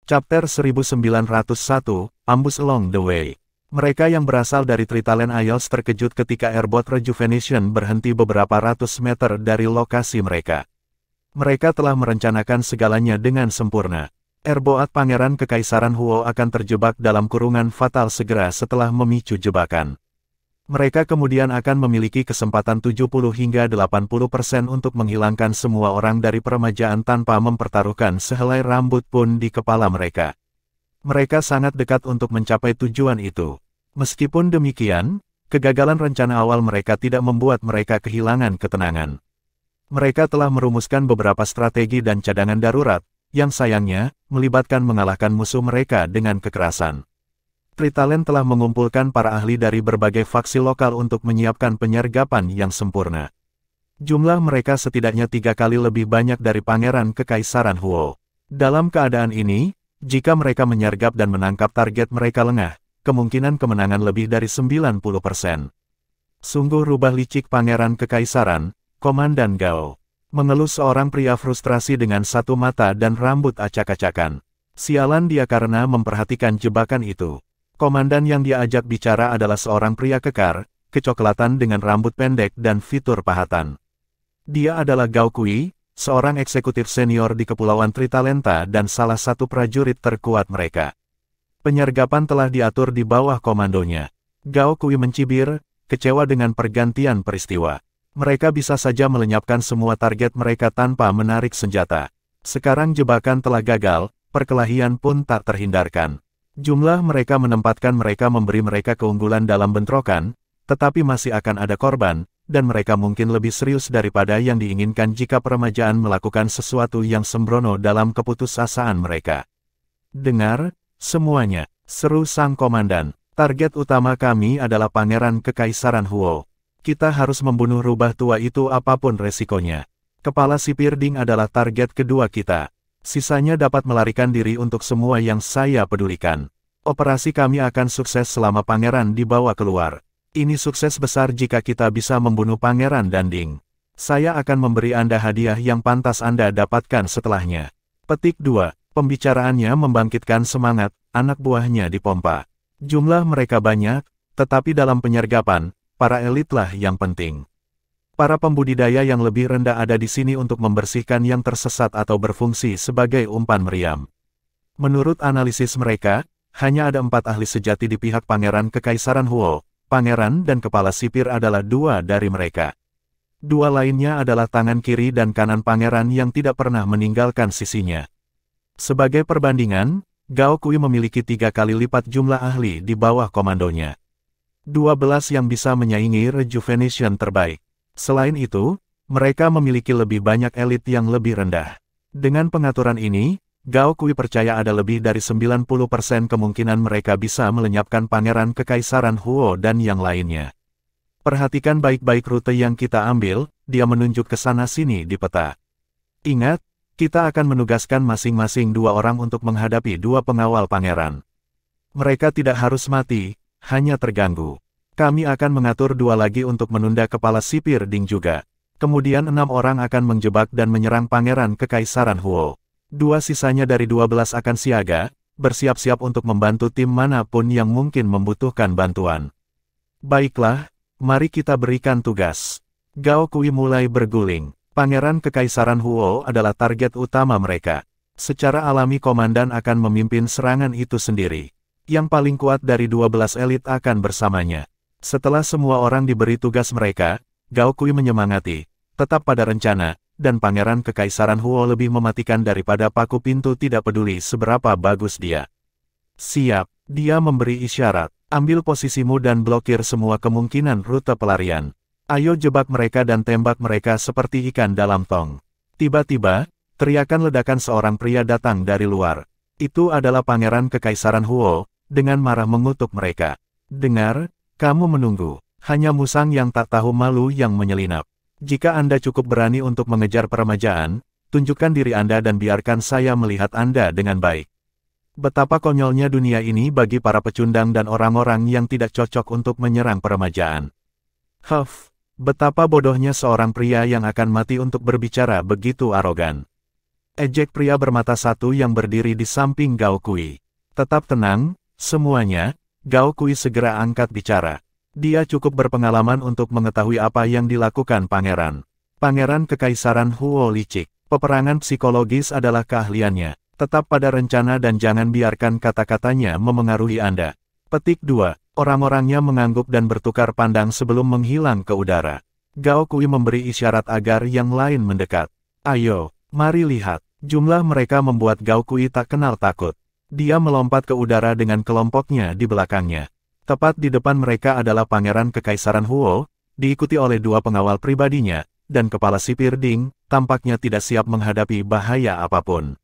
Chapter 1901, Ambush Along the Way. Mereka yang berasal dari Tritalent Isles terkejut ketika Airboat Rejuvenation berhenti beberapa ratus meter dari lokasi mereka. Mereka telah merencanakan segalanya dengan sempurna. Airboat Pangeran Kekaisaran Huo akan terjebak dalam kurungan fatal segera setelah memicu jebakan. Mereka kemudian akan memiliki kesempatan 70 hingga 80% untuk menghilangkan semua orang dari peremajaan tanpa mempertaruhkan sehelai rambut pun di kepala mereka. Mereka sangat dekat untuk mencapai tujuan itu. Meskipun demikian, kegagalan rencana awal mereka tidak membuat mereka kehilangan ketenangan. Mereka telah merumuskan beberapa strategi dan cadangan darurat, yang sayangnya, melibatkan mengalahkan musuh mereka dengan kekerasan. Tritalent telah mengumpulkan para ahli dari berbagai faksi lokal untuk menyiapkan penyergapan yang sempurna. Jumlah mereka setidaknya 3 kali lebih banyak dari Pangeran Kekaisaran Huo. Dalam keadaan ini, jika mereka menyergap dan menangkap target mereka lengah, kemungkinan kemenangan lebih dari 90%. Sungguh rubah licik Pangeran Kekaisaran, Komandan Gao. Mengeluh seorang pria frustrasi dengan satu mata dan rambut acak-acakan. Sialan dia karena memperhatikan jebakan itu. Komandan yang dia ajak bicara adalah seorang pria kekar, kecoklatan dengan rambut pendek dan fitur pahatan. Dia adalah Gao Kui, seorang eksekutif senior di Kepulauan Tritalenta dan salah satu prajurit terkuat mereka. Penyergapan telah diatur di bawah komandonya. Gao Kui mencibir, kecewa dengan pergantian peristiwa. Mereka bisa saja melenyapkan semua target mereka tanpa menarik senjata. Sekarang jebakan telah gagal, perkelahian pun tak terhindarkan. Jumlah mereka menempatkan mereka memberi mereka keunggulan dalam bentrokan, tetapi masih akan ada korban, dan mereka mungkin lebih serius daripada yang diinginkan jika peremajaan melakukan sesuatu yang sembrono dalam keputusasaan mereka. Dengar, semuanya, seru sang komandan. Target utama kami adalah Pangeran Kekaisaran Huo. Kita harus membunuh rubah tua itu apapun resikonya. Kepala sipir Ding adalah target kedua kita. Sisanya dapat melarikan diri untuk semua yang saya pedulikan. Operasi kami akan sukses selama pangeran dibawa keluar. Ini sukses besar jika kita bisa membunuh pangeran dan Ding. Saya akan memberi Anda hadiah yang pantas Anda dapatkan setelahnya. Petik 2. Pembicaraannya membangkitkan semangat, anak buahnya dipompa. Jumlah mereka banyak, tetapi dalam penyergapan, para elitlah yang penting. Para pembudidaya yang lebih rendah ada di sini untuk membersihkan yang tersesat atau berfungsi sebagai umpan meriam. Menurut analisis mereka, hanya ada 4 ahli sejati di pihak Pangeran Kekaisaran Huo. Pangeran dan kepala sipir adalah 2 dari mereka. 2 lainnya adalah tangan kiri dan kanan pangeran yang tidak pernah meninggalkan sisinya. Sebagai perbandingan, Gao Kui memiliki 3 kali lipat jumlah ahli di bawah komandonya. 12 yang bisa menyaingi Rejuvenation terbaik. Selain itu, mereka memiliki lebih banyak elit yang lebih rendah. Dengan pengaturan ini, Gao Kui percaya ada lebih dari 90% kemungkinan mereka bisa melenyapkan Pangeran Kekaisaran Huo dan yang lainnya. Perhatikan baik-baik rute yang kita ambil, dia menunjuk ke sana-sini di peta. Ingat, kita akan menugaskan masing-masing 2 orang untuk menghadapi 2 pengawal pangeran. Mereka tidak harus mati, hanya terganggu. Kami akan mengatur 2 lagi untuk menunda kepala sipir Ding juga. Kemudian 6 orang akan menjebak dan menyerang Pangeran Kekaisaran Huo. 2 sisanya dari 12 akan siaga, bersiap-siap untuk membantu tim manapun yang mungkin membutuhkan bantuan. Baiklah, mari kita berikan tugas. Gao Kui mulai berguling. Pangeran Kekaisaran Huo adalah target utama mereka. Secara alami komandan akan memimpin serangan itu sendiri. Yang paling kuat dari 12 elit akan bersamanya. Setelah semua orang diberi tugas mereka, Gao Kui menyemangati, tetap pada rencana, dan Pangeran Kekaisaran Huo lebih mematikan daripada paku pintu tidak peduli seberapa bagus dia. Siap, dia memberi isyarat, ambil posisimu dan blokir semua kemungkinan rute pelarian. Ayo jebak mereka dan tembak mereka seperti ikan dalam tong. Tiba-tiba, teriakan ledakan seorang pria datang dari luar. Itu adalah Pangeran Kekaisaran Huo, dengan marah mengutuk mereka. Dengar, kamu menunggu, hanya musang yang tak tahu malu yang menyelinap. Jika Anda cukup berani untuk mengejar peremajaan, tunjukkan diri Anda dan biarkan saya melihat Anda dengan baik. Betapa konyolnya dunia ini bagi para pecundang dan orang-orang yang tidak cocok untuk menyerang peremajaan. Betapa bodohnya seorang pria yang akan mati untuk berbicara begitu arogan. Ejek pria bermata satu yang berdiri di samping Gao Kui. Tetap tenang, semuanya, Gao Kui segera angkat bicara. Dia cukup berpengalaman untuk mengetahui apa yang dilakukan pangeran. Pangeran Kekaisaran Huo licik. Peperangan psikologis adalah keahliannya. Tetap pada rencana dan jangan biarkan kata-katanya memengaruhi Anda. Petik 2. Orang-orangnya mengangguk dan bertukar pandang sebelum menghilang ke udara. Gao Kui memberi isyarat agar yang lain mendekat. Ayo, mari lihat. Jumlah mereka membuat Gao Kui tak kenal takut. Dia melompat ke udara dengan kelompoknya di belakangnya. Tepat di depan mereka adalah Pangeran Kekaisaran Huo, diikuti oleh 2 pengawal pribadinya, dan kepala sipir Ding, tampaknya tidak siap menghadapi bahaya apapun.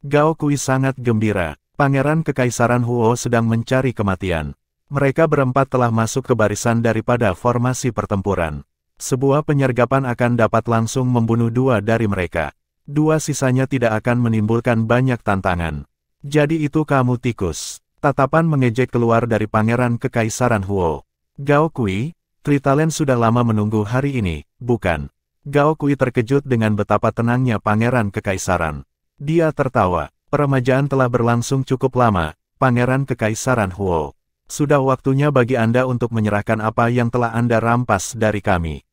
Gao Kui sangat gembira. Pangeran Kekaisaran Huo sedang mencari kematian. Mereka berempat telah masuk ke barisan daripada formasi pertempuran. Sebuah penyergapan akan dapat langsung membunuh 2 dari mereka. 2 sisanya tidak akan menimbulkan banyak tantangan. Jadi itu kamu tikus. Tatapan mengejek keluar dari Pangeran Kekaisaran Huo. Gao Kui, Tritalen sudah lama menunggu hari ini, bukan? Gao Kui terkejut dengan betapa tenangnya Pangeran Kekaisaran. Dia tertawa. Peremajaan telah berlangsung cukup lama, Pangeran Kekaisaran Huo. Sudah waktunya bagi Anda untuk menyerahkan apa yang telah Anda rampas dari kami.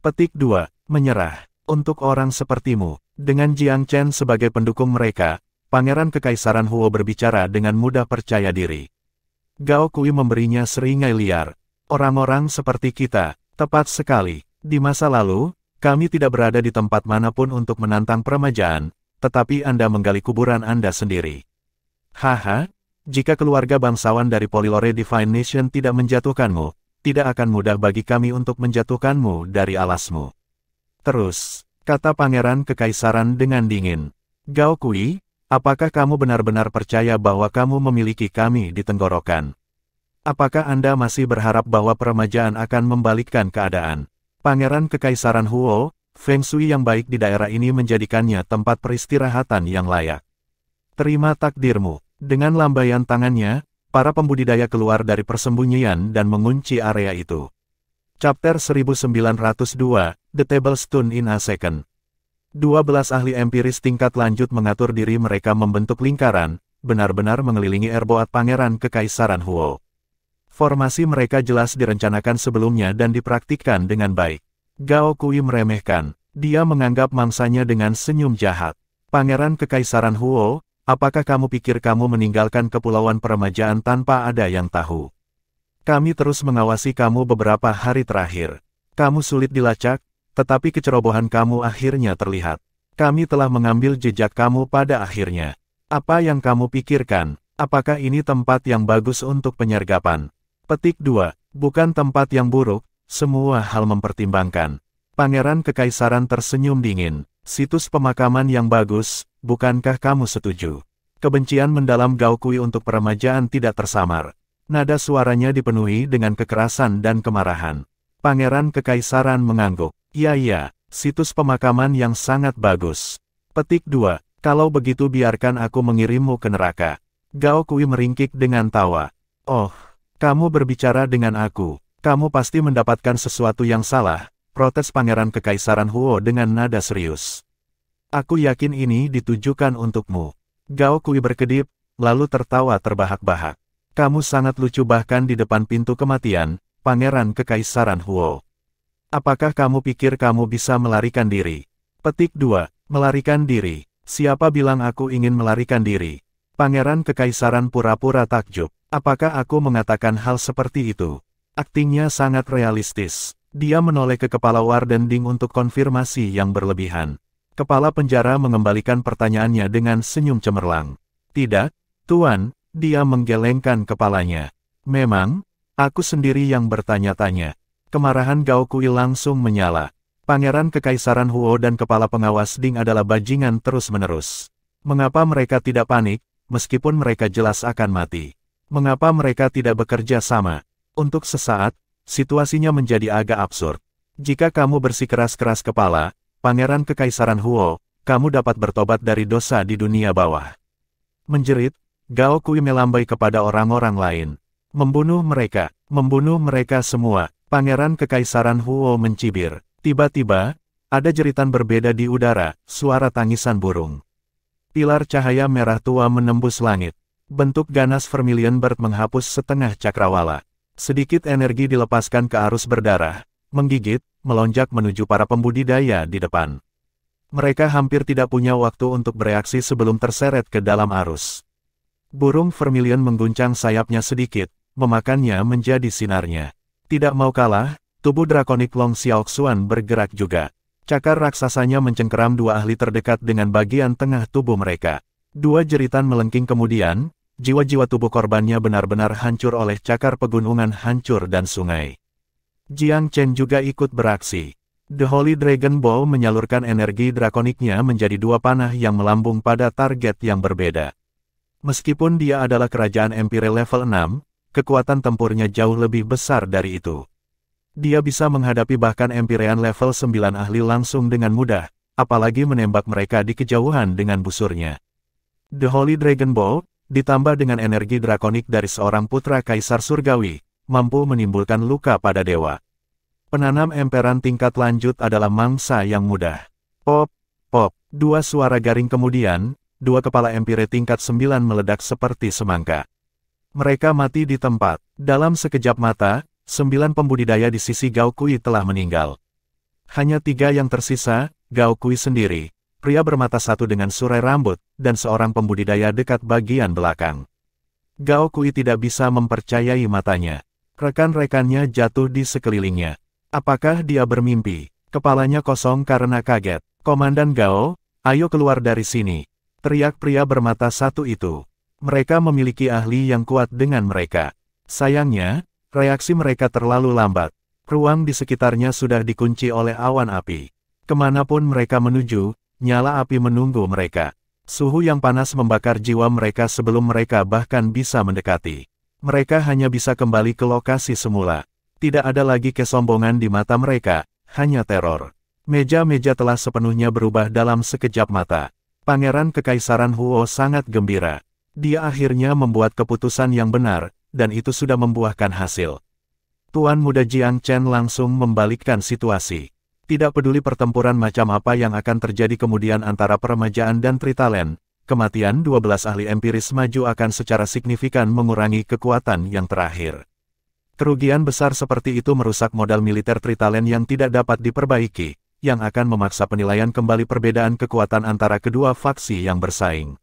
Petik 2. Menyerah. Untuk orang sepertimu, dengan Jiang Chen sebagai pendukung mereka, Pangeran Kekaisaran Huo berbicara dengan mudah percaya diri. Gao Kui memberinya seringai liar. Orang-orang seperti kita, tepat sekali. Di masa lalu, kami tidak berada di tempat manapun untuk menantang peremajaan, tetapi Anda menggali kuburan Anda sendiri. Haha, jika keluarga bangsawan dari Polylore Divine Nation tidak menjatuhkanmu, tidak akan mudah bagi kami untuk menjatuhkanmu dari alasmu. Terus, kata Pangeran Kekaisaran dengan dingin. Gao Kui, apakah kamu benar-benar percaya bahwa kamu memiliki kami di tenggorokan? Apakah Anda masih berharap bahwa peremajaan akan membalikkan keadaan? Pangeran Kekaisaran Huo, Feng Shui yang baik di daerah ini menjadikannya tempat peristirahatan yang layak. Terima takdirmu. Dengan lambaian tangannya, para pembudidaya keluar dari persembunyian dan mengunci area itu. Chapter 1902, The Table Stone in a Second. 12 ahli empiris tingkat lanjut mengatur diri mereka membentuk lingkaran, benar-benar mengelilingi airboat Pangeran Kekaisaran Huo. Formasi mereka jelas direncanakan sebelumnya dan dipraktikkan dengan baik. Gao Kui meremehkan. Dia menganggap mangsanya dengan senyum jahat. Pangeran Kekaisaran Huo, apakah kamu pikir kamu meninggalkan kepulauan peremajaan tanpa ada yang tahu? Kami terus mengawasi kamu beberapa hari terakhir. Kamu sulit dilacak, tetapi kecerobohan kamu akhirnya terlihat. Kami telah mengambil jejak kamu pada akhirnya. Apa yang kamu pikirkan? Apakah ini tempat yang bagus untuk penyergapan? Petik 2. Bukan tempat yang buruk, semua hal mempertimbangkan. Pangeran Kekaisaran tersenyum dingin. Situs pemakaman yang bagus, bukankah kamu setuju? Kebencian mendalam Gao Kui untuk peremajaan tidak tersamar. Nada suaranya dipenuhi dengan kekerasan dan kemarahan. Pangeran Kekaisaran mengangguk. Iya, situs pemakaman yang sangat bagus. Petik 2. Kalau begitu biarkan aku mengirimmu ke neraka. Gao Kui meringkik dengan tawa. Oh, kamu berbicara dengan aku. Kamu pasti mendapatkan sesuatu yang salah, protes Pangeran Kekaisaran Huo dengan nada serius. Aku yakin ini ditujukan untukmu. Gao Kui berkedip, lalu tertawa terbahak-bahak. Kamu sangat lucu bahkan di depan pintu kematian, Pangeran Kekaisaran Huo. Apakah kamu pikir kamu bisa melarikan diri? Petik 2. Melarikan diri. Siapa bilang aku ingin melarikan diri? Pangeran Kekaisaran pura-pura takjub. Apakah aku mengatakan hal seperti itu? Aktingnya sangat realistis. Dia menoleh ke kepala Warden Ding untuk konfirmasi yang berlebihan. Kepala penjara mengembalikan pertanyaannya dengan senyum cemerlang. Tidak, Tuan, dia menggelengkan kepalanya. Memang, aku sendiri yang bertanya-tanya. Kemarahan Gao Kui langsung menyala. Pangeran Kekaisaran Huo dan kepala pengawas Ding adalah bajingan terus-menerus. Mengapa mereka tidak panik, meskipun mereka jelas akan mati? Mengapa mereka tidak bekerja sama? Untuk sesaat, situasinya menjadi agak absurd. Jika kamu bersikeras-keras kepala, Pangeran Kekaisaran Huo, kamu dapat bertobat dari dosa di dunia bawah. Menjerit, Gao Kui melambai kepada orang-orang lain. Membunuh mereka semua. Pangeran Kekaisaran Huo mencibir. Tiba-tiba, Ada jeritan berbeda di udara, suara tangisan burung. Pilar cahaya merah tua menembus langit. Bentuk ganas Vermilion Bird menghapus setengah cakrawala. Sedikit energi dilepaskan ke arus berdarah, menggigit, melonjak menuju para pembudidaya di depan. Mereka hampir tidak punya waktu untuk bereaksi sebelum terseret ke dalam arus. Burung Vermilion mengguncang sayapnya sedikit, memakannya menjadi sinarnya. Tidak mau kalah, tubuh drakonik Long Xiaoxuan bergerak juga. Cakar raksasanya mencengkeram dua ahli terdekat dengan bagian tengah tubuh mereka. Dua jeritan melengking kemudian, jiwa-jiwa tubuh korbannya benar-benar hancur oleh cakar pegunungan hancur dan sungai. Jiang Chen juga ikut beraksi. The Holy Dragon Ball menyalurkan energi drakoniknya menjadi dua panah yang melambung pada target yang berbeda. Meskipun dia adalah kerajaan Empire level 6, kekuatan tempurnya jauh lebih besar dari itu. Dia bisa menghadapi bahkan Empyrean level 9 ahli langsung dengan mudah, apalagi menembak mereka di kejauhan dengan busurnya. The Holy Dragon Ball, ditambah dengan energi drakonik dari seorang putra kaisar surgawi, mampu menimbulkan luka pada dewa. Penanam emperan tingkat lanjut adalah mangsa yang mudah. Pop, pop, dua suara garing kemudian, dua kepala Empire tingkat 9 meledak seperti semangka. Mereka mati di tempat. Dalam sekejap mata, 9 pembudidaya di sisi Gao Kui telah meninggal. Hanya 3 yang tersisa, Gao Kui sendiri, pria bermata satu dengan surai rambut, dan seorang pembudidaya dekat bagian belakang. Gao Kui tidak bisa mempercayai matanya. Rekan-rekannya jatuh di sekelilingnya. Apakah dia bermimpi? Kepalanya kosong karena kaget. Komandan Gao, ayo keluar dari sini. Teriak pria bermata satu itu. Mereka memiliki ahli yang kuat dengan mereka. Sayangnya, reaksi mereka terlalu lambat. Ruang di sekitarnya sudah dikunci oleh awan api. Kemanapun mereka menuju, nyala api menunggu mereka. Suhu yang panas membakar jiwa mereka sebelum mereka bahkan bisa mendekati. Mereka hanya bisa kembali ke lokasi semula. Tidak ada lagi kesombongan di mata mereka, hanya teror. Meja-meja telah sepenuhnya berubah dalam sekejap mata. Pangeran Kekaisaran Huo sangat gembira. Dia akhirnya membuat keputusan yang benar, dan itu sudah membuahkan hasil. Tuan Muda Jiang Chen langsung membalikkan situasi. Tidak peduli pertempuran macam apa yang akan terjadi kemudian antara peremajaan dan Tritalen, kematian 12 ahli empiris maju akan secara signifikan mengurangi kekuatan yang terakhir. Kerugian besar seperti itu merusak modal militer Tritalen yang tidak dapat diperbaiki, yang akan memaksa penilaian kembali perbedaan kekuatan antara kedua faksi yang bersaing.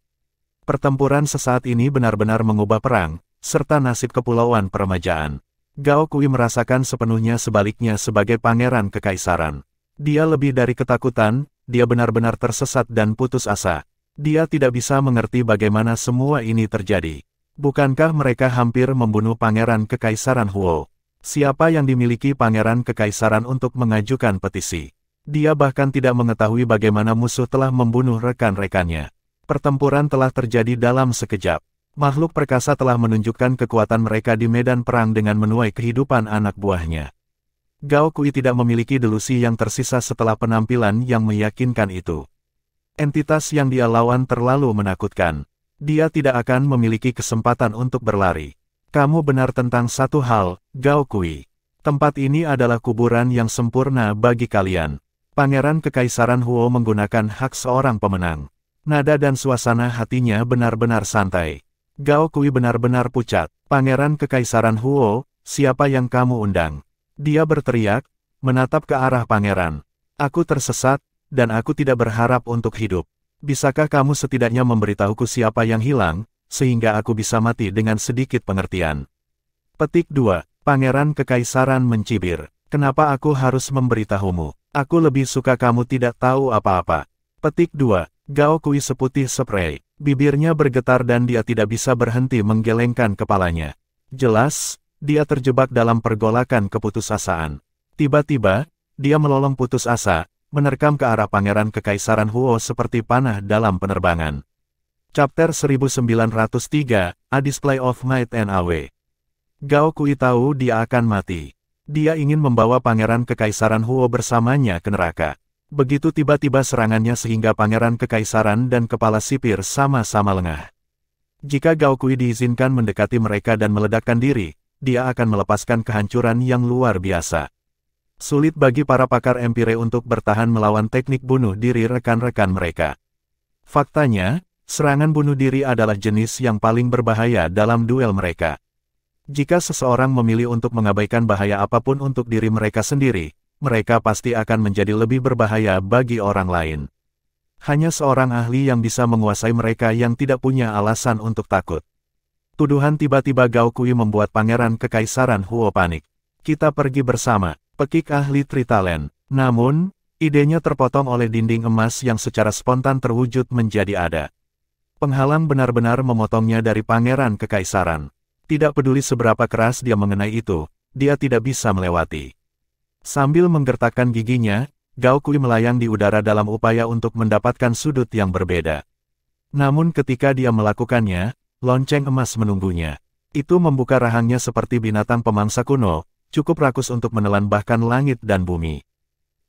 Pertempuran sesaat ini benar-benar mengubah perang, serta nasib kepulauan peremajaan. Gao Kui merasakan sepenuhnya sebaliknya sebagai pangeran kekaisaran. Dia lebih dari ketakutan, dia benar-benar tersesat dan putus asa. Dia tidak bisa mengerti bagaimana semua ini terjadi. Bukankah mereka hampir membunuh pangeran kekaisaran Huo? Siapa yang dimiliki pangeran kekaisaran untuk mengajukan petisi? Dia bahkan tidak mengetahui bagaimana musuh telah membunuh rekan-rekannya. Pertempuran telah terjadi dalam sekejap. Makhluk perkasa telah menunjukkan kekuatan mereka di medan perang dengan menuai kehidupan anak buahnya. Gao Kui tidak memiliki delusi yang tersisa setelah penampilan yang meyakinkan itu. Entitas yang dia lawan terlalu menakutkan. Dia tidak akan memiliki kesempatan untuk berlari. Kamu benar tentang satu hal, Gao Kui. Tempat ini adalah kuburan yang sempurna bagi kalian. Pangeran Kekaisaran Huo menggunakan hak seorang pemenang. Nada dan suasana hatinya benar-benar santai. Gao Kui benar-benar pucat. Pangeran Kekaisaran Huo, siapa yang kamu undang? Dia berteriak, menatap ke arah pangeran. Aku tersesat, dan aku tidak berharap untuk hidup. Bisakah kamu setidaknya memberitahuku siapa yang hilang, sehingga aku bisa mati dengan sedikit pengertian? Petik 2. Pangeran Kekaisaran mencibir. Kenapa aku harus memberitahumu? Aku lebih suka kamu tidak tahu apa-apa. Petik 2. Gao Kui seputih spray. Bibirnya bergetar dan dia tidak bisa berhenti menggelengkan kepalanya. Jelas, dia terjebak dalam pergolakan keputusasaan. Tiba-tiba, dia melolong putus asa, menerkam ke arah Pangeran Kekaisaran Huo seperti panah dalam penerbangan. Chapter 1903, A Display of Might and Awe. Gao Kui tahu dia akan mati. Dia ingin membawa Pangeran Kekaisaran Huo bersamanya ke neraka. Begitu tiba-tiba serangannya sehingga Pangeran Kekaisaran dan Kepala Sipir sama-sama lengah. Jika Gao Kui diizinkan mendekati mereka dan meledakkan diri, dia akan melepaskan kehancuran yang luar biasa. Sulit bagi para pakar Empire untuk bertahan melawan teknik bunuh diri rekan-rekan mereka. Faktanya, serangan bunuh diri adalah jenis yang paling berbahaya dalam duel mereka. Jika seseorang memilih untuk mengabaikan bahaya apapun untuk diri mereka sendiri, mereka pasti akan menjadi lebih berbahaya bagi orang lain. Hanya seorang ahli yang bisa menguasai mereka yang tidak punya alasan untuk takut. Tuduhan tiba-tiba Gao Kui membuat Pangeran Kekaisaran Huo panik. Kita pergi bersama, pekik ahli Tritalent. Namun, idenya terpotong oleh dinding emas yang secara spontan terwujud menjadi ada. Penghalang benar-benar memotongnya dari Pangeran Kekaisaran. Tidak peduli seberapa keras dia mengenai itu, dia tidak bisa melewati. Sambil menggertakkan giginya, Gao Kui melayang di udara dalam upaya untuk mendapatkan sudut yang berbeda. Namun ketika dia melakukannya, lonceng emas menunggunya. Itu membuka rahangnya seperti binatang pemangsa kuno, cukup rakus untuk menelan bahkan langit dan bumi.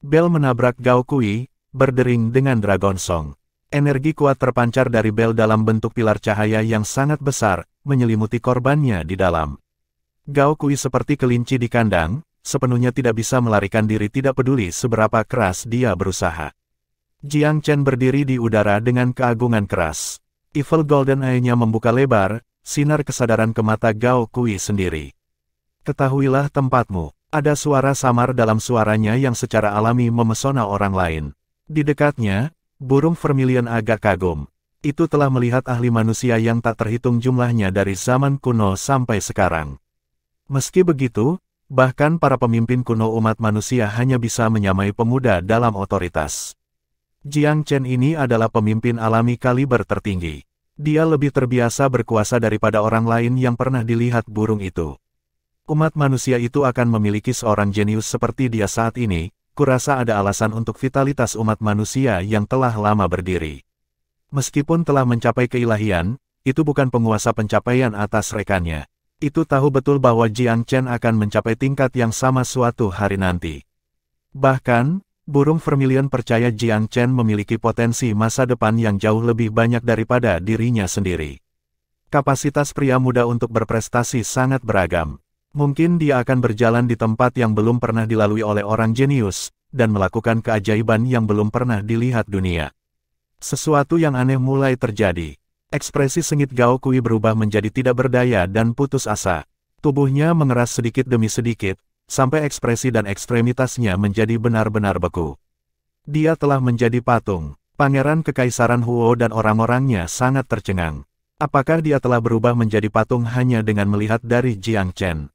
Bel menabrak Gao Kui, berdering dengan Dragon Song. Energi kuat terpancar dari bel dalam bentuk pilar cahaya yang sangat besar, menyelimuti korbannya di dalam. Gao Kui seperti kelinci di kandang, sepenuhnya tidak bisa melarikan diri tidak peduli seberapa keras dia berusaha. Jiang Chen berdiri di udara dengan keagungan keras. Evil Golden Eye-nya membuka lebar, sinar kesadaran ke mata Gao Kui sendiri. Ketahuilah tempatmu. Ada suara samar dalam suaranya yang secara alami memesona orang lain. Di dekatnya, burung vermilion agak kagum. Itu telah melihat ahli manusia yang tak terhitung jumlahnya dari zaman kuno sampai sekarang. Meski begitu, bahkan para pemimpin kuno umat manusia hanya bisa menyamai pemuda dalam otoritas. Jiang Chen ini adalah pemimpin alami kaliber tertinggi. Dia lebih terbiasa berkuasa daripada orang lain yang pernah dilihat burung itu. Umat manusia itu akan memiliki seorang jenius seperti dia saat ini, kurasa ada alasan untuk vitalitas umat manusia yang telah lama berdiri. Meskipun telah mencapai keilahian, itu bukan penguasa pencapaian atas rekannya. Itu tahu betul bahwa Jiang Chen akan mencapai tingkat yang sama suatu hari nanti. Bahkan, burung vermilion percaya Jiang Chen memiliki potensi masa depan yang jauh lebih banyak daripada dirinya sendiri. Kapasitas pria muda untuk berprestasi sangat beragam. Mungkin dia akan berjalan di tempat yang belum pernah dilalui oleh orang jenius, dan melakukan keajaiban yang belum pernah dilihat dunia. Sesuatu yang aneh mulai terjadi. Ekspresi sengit Gao Kui berubah menjadi tidak berdaya dan putus asa. Tubuhnya mengeras sedikit demi sedikit, sampai ekspresi dan ekstremitasnya menjadi benar-benar beku. Dia telah menjadi patung. Pangeran Kekaisaran Huo dan orang-orangnya sangat tercengang. Apakah dia telah berubah menjadi patung hanya dengan melihat dari Jiang Chen?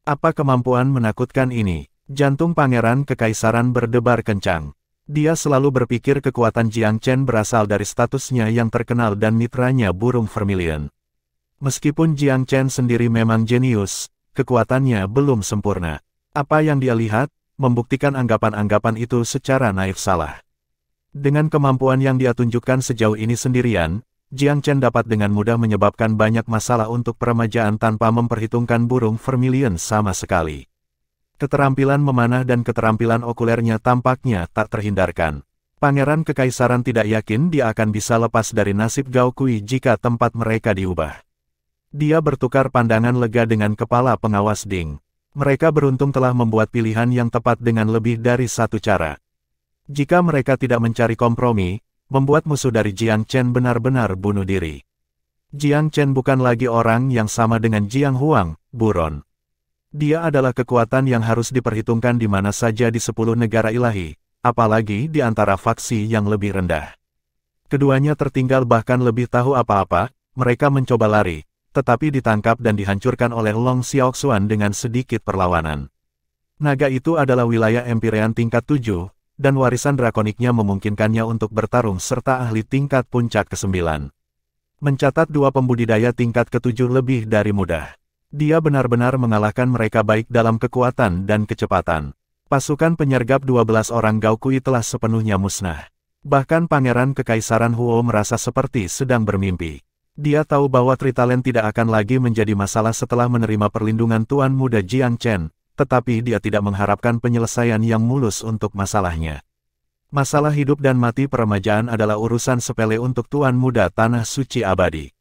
Apa kemampuan menakutkan ini? Jantung Pangeran Kekaisaran berdebar kencang. Dia selalu berpikir kekuatan Jiang Chen berasal dari statusnya yang terkenal dan mitranya burung vermilion. Meskipun Jiang Chen sendiri memang jenius, kekuatannya belum sempurna. Apa yang dia lihat, membuktikan anggapan-anggapan itu secara naif salah. Dengan kemampuan yang dia tunjukkan sejauh ini sendirian, Jiang Chen dapat dengan mudah menyebabkan banyak masalah untuk peremajaan tanpa memperhitungkan burung vermilion sama sekali. Keterampilan memanah dan keterampilan okulernya tampaknya tak terhindarkan. Pangeran Kekaisaran tidak yakin dia akan bisa lepas dari nasib Gao Kui jika tempat mereka diubah. Dia bertukar pandangan lega dengan kepala pengawas Ding. Mereka beruntung telah membuat pilihan yang tepat dengan lebih dari satu cara. Jika mereka tidak mencari kompromi, membuat musuh dari Jiang Chen benar-benar bunuh diri. Jiang Chen bukan lagi orang yang sama dengan Jiang Huang, buron. Dia adalah kekuatan yang harus diperhitungkan di mana saja di 10 negara ilahi, apalagi di antara faksi yang lebih rendah. Keduanya tertinggal bahkan lebih tahu apa-apa, mereka mencoba lari, tetapi ditangkap dan dihancurkan oleh Long Xiaoxuan dengan sedikit perlawanan. Naga itu adalah wilayah Empyrean tingkat 7, dan warisan drakoniknya memungkinkannya untuk bertarung serta ahli tingkat puncak ke-9. Mencatat 2 pembudidaya tingkat ke-7 lebih dari mudah. Dia benar-benar mengalahkan mereka baik dalam kekuatan dan kecepatan. Pasukan penyergap 12 orang Gao Kui telah sepenuhnya musnah. Bahkan Pangeran Kekaisaran Huo merasa seperti sedang bermimpi. Dia tahu bahwa Tritalent tidak akan lagi menjadi masalah setelah menerima perlindungan Tuan Muda Jiang Chen, tetapi dia tidak mengharapkan penyelesaian yang mulus untuk masalahnya. Masalah hidup dan mati peremajaan adalah urusan sepele untuk Tuan Muda Tanah Suci Abadi.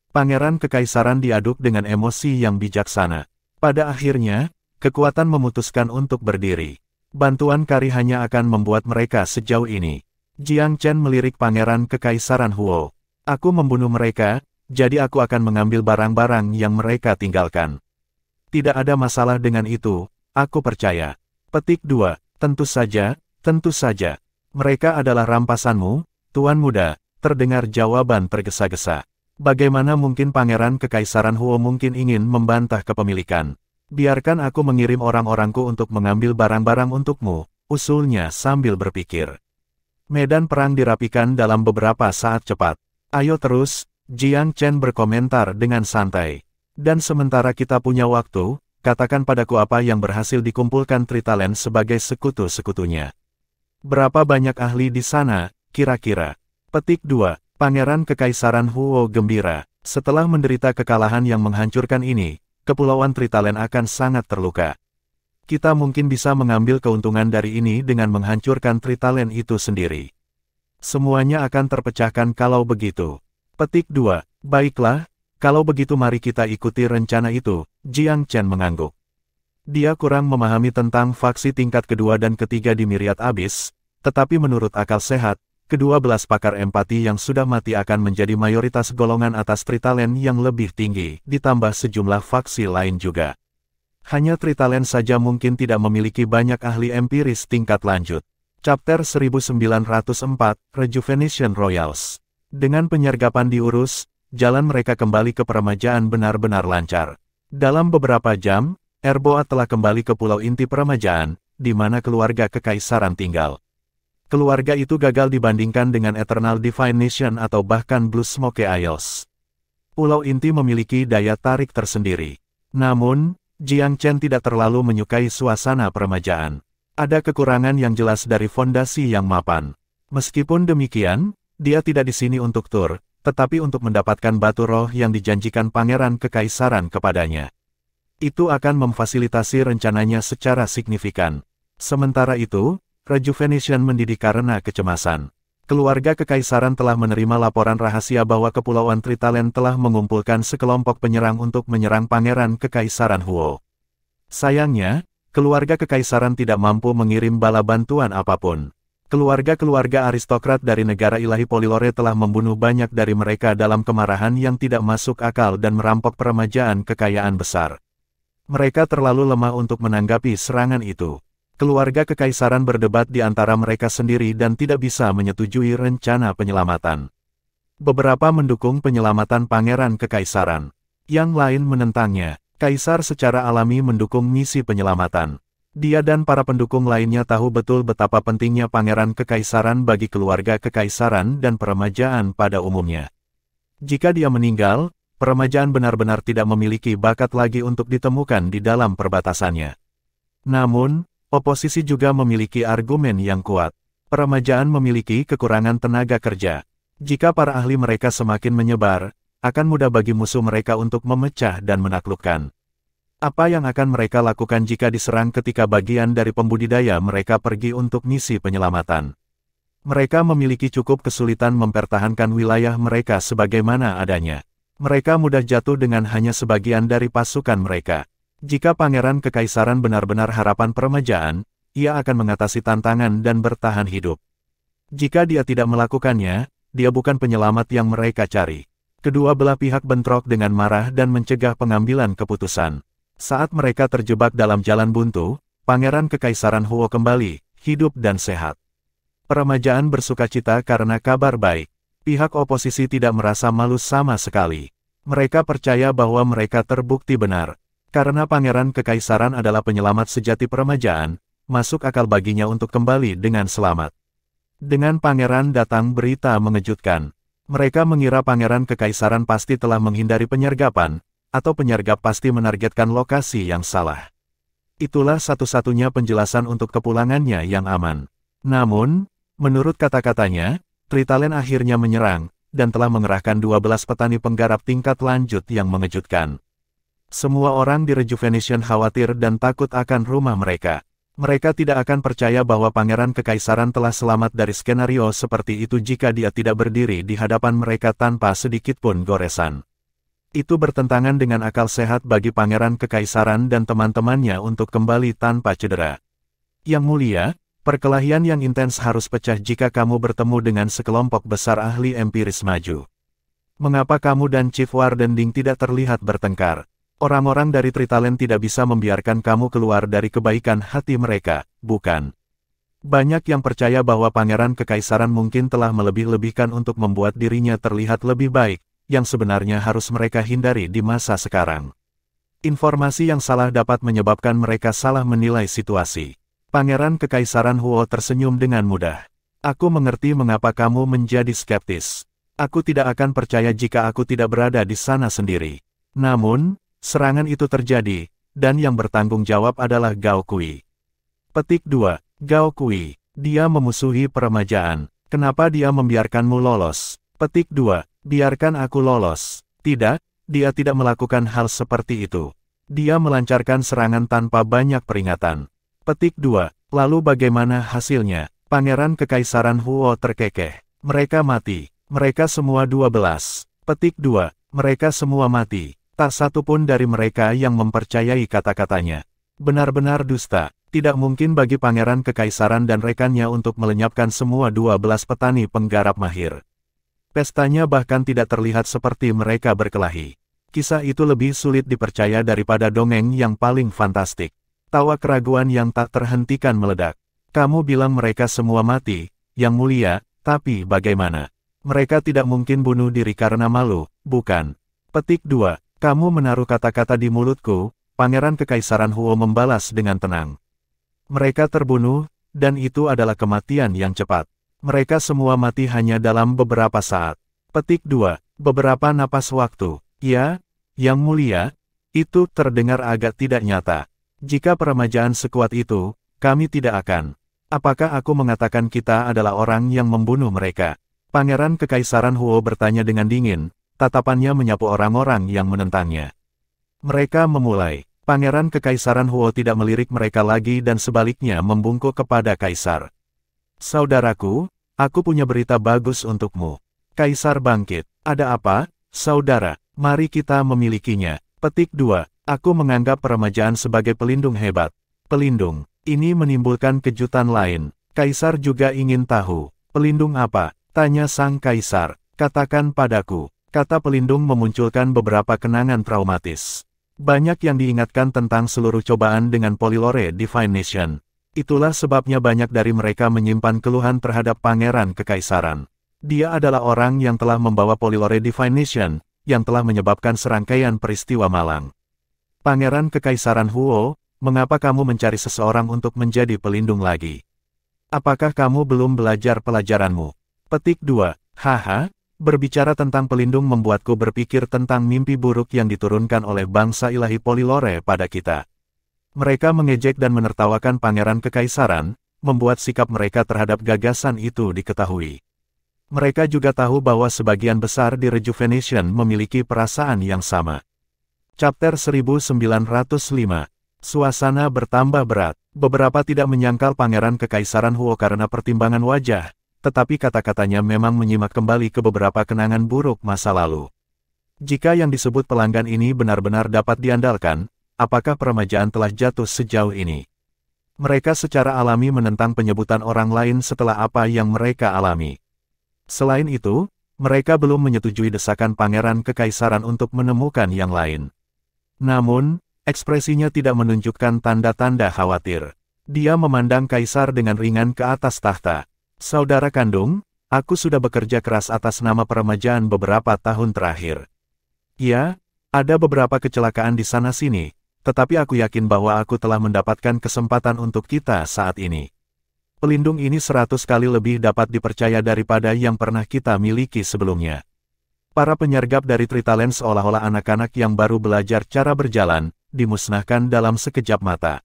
Pangeran Kekaisaran diaduk dengan emosi yang bijaksana. Pada akhirnya, kekuatan memutuskan untuk berdiri. Bantuan Kari hanya akan membuat mereka sejauh ini. Jiang Chen melirik Pangeran Kekaisaran Huo. Aku membunuh mereka, jadi aku akan mengambil barang-barang yang mereka tinggalkan. Tidak ada masalah dengan itu, aku percaya. Petik 2. Tentu saja, tentu saja. Mereka adalah rampasanmu, Tuan Muda, terdengar jawaban tergesa-gesa. Bagaimana mungkin Pangeran Kekaisaran Huo mungkin ingin membantah kepemilikan? Biarkan aku mengirim orang-orangku untuk mengambil barang-barang untukmu, usulnya sambil berpikir. Medan perang dirapikan dalam beberapa saat cepat. Ayo terus, Jiang Chen berkomentar dengan santai. Dan sementara kita punya waktu, katakan padaku apa yang berhasil dikumpulkan Tritalent sebagai sekutu-sekutunya. Berapa banyak ahli di sana, kira-kira? Petik 2. Pangeran Kekaisaran Huo gembira. Setelah menderita kekalahan yang menghancurkan ini, Kepulauan Tritalent akan sangat terluka. Kita mungkin bisa mengambil keuntungan dari ini dengan menghancurkan Tritalent itu sendiri. Semuanya akan terpecahkan kalau begitu. Petik 2. Baiklah, kalau begitu mari kita ikuti rencana itu, Jiang Chen mengangguk. Dia kurang memahami tentang faksi tingkat kedua dan ketiga di Myriad Abyss, tetapi menurut akal sehat, kedua belas pakar empati yang sudah mati akan menjadi mayoritas golongan atas Tritalent yang lebih tinggi, ditambah sejumlah faksi lain juga. Hanya Tritalent saja mungkin tidak memiliki banyak ahli empiris tingkat lanjut. Chapter 1904, Rejuvenation Royals. Dengan penyergapan diurus, jalan mereka kembali ke peremajaan benar-benar lancar. Dalam beberapa jam, Erboa telah kembali ke pulau inti peremajaan, di mana keluarga kekaisaran tinggal. Keluarga itu gagal dibandingkan dengan Eternal Divine Nation atau bahkan Blue Smoke Isles. Pulau inti memiliki daya tarik tersendiri. Namun, Jiang Chen tidak terlalu menyukai suasana peremajaan. Ada kekurangan yang jelas dari fondasi yang mapan. Meskipun demikian, dia tidak di sini untuk tur, tetapi untuk mendapatkan batu roh yang dijanjikan Pangeran Kekaisaran kepadanya. Itu akan memfasilitasi rencananya secara signifikan. Sementara itu, Rejuvenation mendidih karena kecemasan. Keluarga Kekaisaran telah menerima laporan rahasia bahwa Kepulauan Tritalent telah mengumpulkan sekelompok penyerang untuk menyerang Pangeran Kekaisaran Huo. Sayangnya, keluarga Kekaisaran tidak mampu mengirim bala bantuan apapun. Keluarga-keluarga aristokrat dari negara ilahi Polylore telah membunuh banyak dari mereka dalam kemarahan yang tidak masuk akal dan merampok peremajaan kekayaan besar. Mereka terlalu lemah untuk menanggapi serangan itu. Keluarga Kekaisaran berdebat di antara mereka sendiri dan tidak bisa menyetujui rencana penyelamatan. Beberapa mendukung penyelamatan Pangeran Kekaisaran. Yang lain menentangnya. Kaisar secara alami mendukung misi penyelamatan. Dia dan para pendukung lainnya tahu betul betapa pentingnya Pangeran Kekaisaran bagi keluarga Kekaisaran dan peremajaan pada umumnya. Jika dia meninggal, peremajaan benar-benar tidak memiliki bakat lagi untuk ditemukan di dalam perbatasannya. Namun, oposisi juga memiliki argumen yang kuat. Peremajaan memiliki kekurangan tenaga kerja. Jika para ahli mereka semakin menyebar, akan mudah bagi musuh mereka untuk memecah dan menaklukkan. Apa yang akan mereka lakukan jika diserang ketika bagian dari pembudidaya mereka pergi untuk misi penyelamatan? Mereka memiliki cukup kesulitan mempertahankan wilayah mereka sebagaimana adanya. Mereka mudah jatuh dengan hanya sebagian dari pasukan mereka. Jika Pangeran Kekaisaran benar-benar harapan peremajaan, ia akan mengatasi tantangan dan bertahan hidup. Jika dia tidak melakukannya, dia bukan penyelamat yang mereka cari. Kedua belah pihak bentrok dengan marah dan mencegah pengambilan keputusan. Saat mereka terjebak dalam jalan buntu, Pangeran Kekaisaran Huo kembali, hidup dan sehat. Peremajaan bersukacita karena kabar baik. Pihak oposisi tidak merasa malu sama sekali. Mereka percaya bahwa mereka terbukti benar. Karena Pangeran Kekaisaran adalah penyelamat sejati peremajaan, masuk akal baginya untuk kembali dengan selamat. Dengan Pangeran datang berita mengejutkan. Mereka mengira Pangeran Kekaisaran pasti telah menghindari penyergapan, atau penyergap pasti menargetkan lokasi yang salah. Itulah satu-satunya penjelasan untuk kepulangannya yang aman. Namun, menurut kata-katanya, Tritalent akhirnya menyerang, dan telah mengerahkan 12 petani penggarap tingkat lanjut yang mengejutkan. Semua orang di Rejuvenation khawatir dan takut akan rumah mereka. Mereka tidak akan percaya bahwa Pangeran Kekaisaran telah selamat dari skenario seperti itu jika dia tidak berdiri di hadapan mereka tanpa sedikit pun goresan. Itu bertentangan dengan akal sehat bagi Pangeran Kekaisaran dan teman-temannya untuk kembali tanpa cedera. Yang mulia, perkelahian yang intens harus pecah jika kamu bertemu dengan sekelompok besar ahli empiris maju. Mengapa kamu dan Chief Warden Ding tidak terlihat bertengkar? Orang-orang dari Tritalent tidak bisa membiarkan kamu keluar dari kebaikan hati mereka, bukan? Banyak yang percaya bahwa Pangeran Kekaisaran mungkin telah melebih-lebihkan untuk membuat dirinya terlihat lebih baik, yang sebenarnya harus mereka hindari di masa sekarang. Informasi yang salah dapat menyebabkan mereka salah menilai situasi. Pangeran Kekaisaran Huo tersenyum dengan mudah. Aku mengerti mengapa kamu menjadi skeptis. Aku tidak akan percaya jika aku tidak berada di sana sendiri. Namun, serangan itu terjadi, dan yang bertanggung jawab adalah Gao Kui. Petik 2. Gao Kui. Dia memusuhi peremajaan. Kenapa dia membiarkanmu lolos? Petik 2. Biarkan aku lolos. Tidak, dia tidak melakukan hal seperti itu. Dia melancarkan serangan tanpa banyak peringatan. Petik 2. Lalu bagaimana hasilnya? Pangeran Kekaisaran Huo terkekeh. Mereka mati. Mereka semua 12. Petik 2. Mereka semua mati. Tak satu pun dari mereka yang mempercayai kata-katanya. Benar-benar dusta. Tidak mungkin bagi Pangeran Kekaisaran dan rekannya untuk melenyapkan semua 12 petani penggarap mahir. Pestanya bahkan tidak terlihat seperti mereka berkelahi. Kisah itu lebih sulit dipercaya daripada dongeng yang paling fantastik. Tawa keraguan yang tak terhentikan meledak. Kamu bilang mereka semua mati, Yang Mulia, tapi bagaimana? Mereka tidak mungkin bunuh diri karena malu, bukan? Petik 2. Kamu menaruh kata-kata di mulutku, Pangeran Kekaisaran Huo membalas dengan tenang. Mereka terbunuh, dan itu adalah kematian yang cepat. Mereka semua mati hanya dalam beberapa saat. Petik 2. Beberapa napas waktu. Ya, Yang Mulia, itu terdengar agak tidak nyata. Jika peremajaan sekuat itu, kami tidak akan. Apakah aku mengatakan kita adalah orang yang membunuh mereka? Pangeran Kekaisaran Huo bertanya dengan dingin, tatapannya menyapu orang-orang yang menentangnya. Mereka memulai. Pangeran Kekaisaran Huo tidak melirik mereka lagi dan sebaliknya membungkuk kepada Kaisar. Saudaraku, aku punya berita bagus untukmu. Kaisar bangkit. Ada apa, saudara? Mari kita memilikinya. Petik 2. Aku menganggap peremajaan sebagai pelindung hebat. Pelindung. Ini menimbulkan kejutan lain. Kaisar juga ingin tahu. Pelindung apa? Tanya sang kaisar. Katakan padaku. Kata pelindung memunculkan beberapa kenangan traumatis. Banyak yang diingatkan tentang seluruh cobaan dengan Polylore Divine Nation. Itulah sebabnya banyak dari mereka menyimpan keluhan terhadap Pangeran Kekaisaran. Dia adalah orang yang telah membawa Polylore Divine Nation, yang telah menyebabkan serangkaian peristiwa malang. Pangeran Kekaisaran Huo, mengapa kamu mencari seseorang untuk menjadi pelindung lagi? Apakah kamu belum belajar pelajaranmu? Petik 2. Haha, berbicara tentang pelindung membuatku berpikir tentang mimpi buruk yang diturunkan oleh bangsa ilahi Polylore pada kita. Mereka mengejek dan menertawakan Pangeran Kekaisaran, membuat sikap mereka terhadap gagasan itu diketahui. Mereka juga tahu bahwa sebagian besar di Rejuvenation memiliki perasaan yang sama. Chapter 1905. Suasana bertambah berat. Beberapa tidak menyangkal Pangeran Kekaisaran Huo karena pertimbangan wajah, tetapi kata-katanya memang menyimak kembali ke beberapa kenangan buruk masa lalu. Jika yang disebut pelanggan ini benar-benar dapat diandalkan, apakah peremajaan telah jatuh sejauh ini? Mereka secara alami menentang penyebutan orang lain setelah apa yang mereka alami. Selain itu, mereka belum menyetujui desakan Pangeran Kekaisaran untuk menemukan yang lain. Namun, ekspresinya tidak menunjukkan tanda-tanda khawatir. Dia memandang Kaisar dengan ringan ke atas tahta. Saudara kandung, aku sudah bekerja keras atas nama peremajaan beberapa tahun terakhir. Ya, ada beberapa kecelakaan di sana-sini, tetapi aku yakin bahwa aku telah mendapatkan kesempatan untuk kita saat ini. Pelindung ini 100 kali lebih dapat dipercaya daripada yang pernah kita miliki sebelumnya. Para penyergap dari Tritalent seolah-olah anak-anak yang baru belajar cara berjalan, dimusnahkan dalam sekejap mata.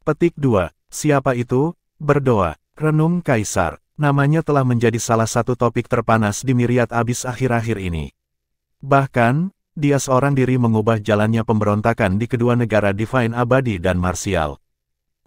Petik 2. Siapa itu? Berdoa. Renung Kaisar. Namanya telah menjadi salah satu topik terpanas di Myriad Abyss akhir-akhir ini. Bahkan, dia seorang diri mengubah jalannya pemberontakan di kedua negara Divine Abadi dan Martial.